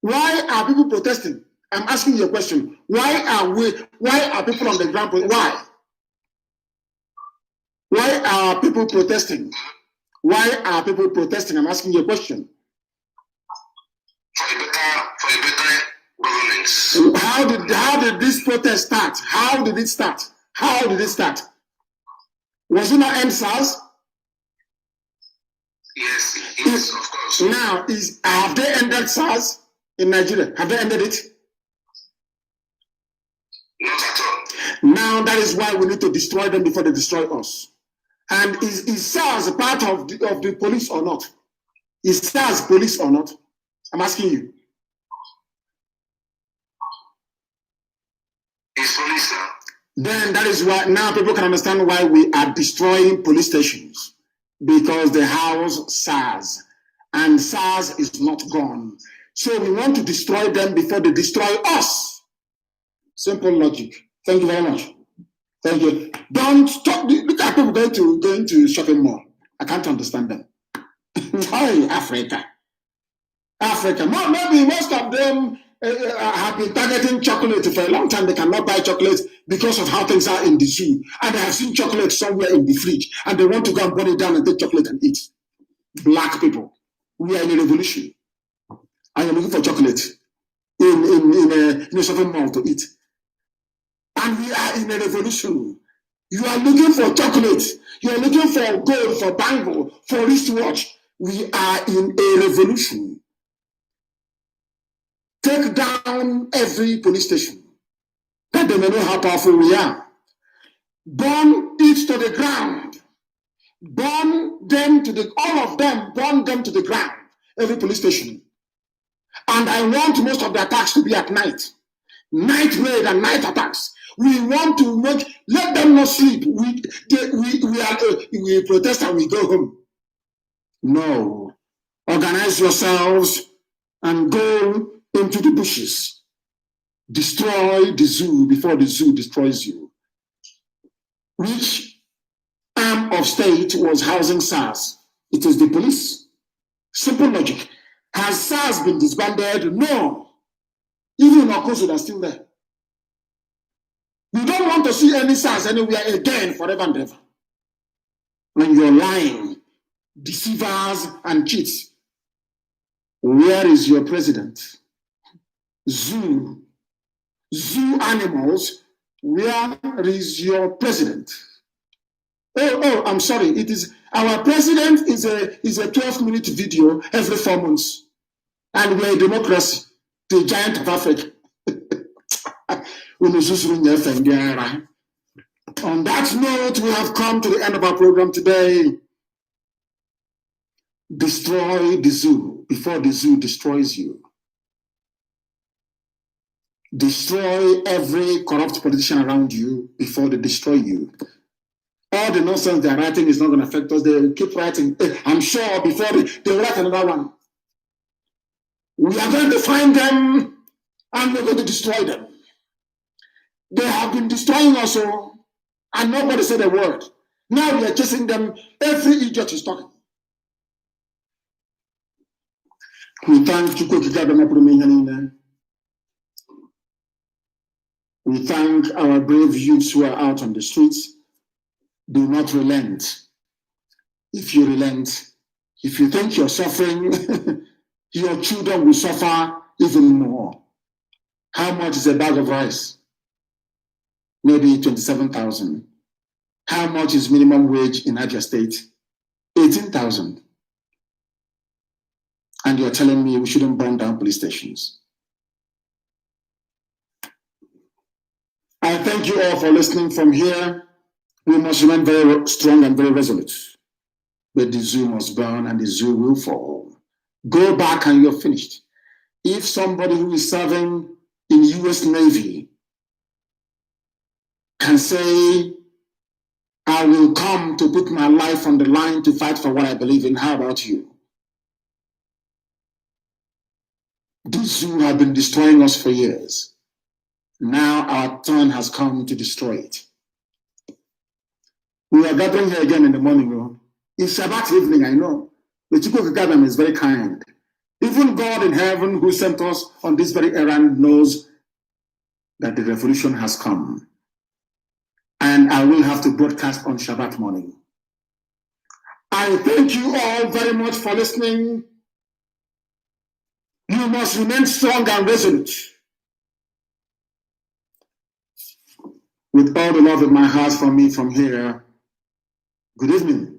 Why are people protesting? I'm asking you a question. Why are people on the ground? Why? Why are people protesting? Why are people protesting? I'm asking you a question. For a better governance. How did this protest start? How did it start? Was it not EndSARS? Yes, of course. Now, have they ended SARS in Nigeria? Have they ended it? Not at all. Now, that is why we need to destroy them before they destroy us. And is SARS a part of the police or not? Is SARS police or not? I'm asking you. It's police, sir. Then that is why now people can understand why we are destroying police stations. Because they house SARS. And SARS is not gone. So we want to destroy them before they destroy us. Simple logic. Thank you very much. Thank you. Don't stop. Look at people going to shopping mall. I can't understand them. Why Africa? Maybe most of them have been targeting chocolate for a long time. They cannot buy chocolate because of how things are in the zoo. And they have seen chocolate somewhere in the fridge. And they want to go and burn it down and take chocolate and eat. Black people. We are in a revolution. and you're looking for chocolate in a shopping mall to eat. And we are in a revolution. You are looking for chocolate. You are looking for gold, for bangle, for wristwatch. We are in a revolution. Take down every police station. Let them know how powerful we are. Burn it to the ground. Burn them to the, all of them, burn them to the ground. Every police station. And I want most of the attacks to be at night. Night raid and night attacks. We want to let them not sleep. We protest and we go home. No. Organize yourselves and go into the bushes. Destroy the zoo before the zoo destroys you. Which arm of state was housing SARS? It is the police. Simple logic. Has SARS been disbanded? No. Even Okosu are still there. You don't want to see any SARS anywhere again forever and ever. When you're lying, deceivers and cheats. Where is your president? Zoo animals, where is your president? Oh, I'm sorry. It is our president is a 12-minute video every 4 months. And we're a democracy, the giant of Africa. On that note, we have come to the end of our program today. Destroy the zoo before the zoo destroys you. Destroy every corrupt politician around you before they destroy you. All the nonsense they're writing is not going to affect us. They'll keep writing. I'm sure before they'll write another one. We are going to find them and we're going to destroy them. They have been destroying us all, and nobody said a word. Now we are chasing them. Every idiot is talking. We thank We thank our brave youths who are out on the streets. Do not relent. If you relent, if you think you're suffering, your children will suffer even more. How much is a bag of rice? Maybe 27,000. How much is minimum wage in Abia State? 18,000. And you're telling me we shouldn't burn down police stations. I thank you all for listening from here. We must remain very strong and very resolute. But the zoo must burn and the zoo will fall. Go back and you're finished. If somebody who is serving in US Navy can say, I will come to put my life on the line to fight for what I believe in, how about you? The zoo have been destroying us for years. Now our turn has come to destroy it. We are gathering here again in the morning. It's Shabbat evening, I know. The Chukwu government is very kind. Even God in heaven who sent us on this very errand knows that the revolution has come. And I will have to broadcast on Shabbat morning. I thank you all very much for listening. You must remain strong and resolute. With all the love in my heart from me from here, good evening.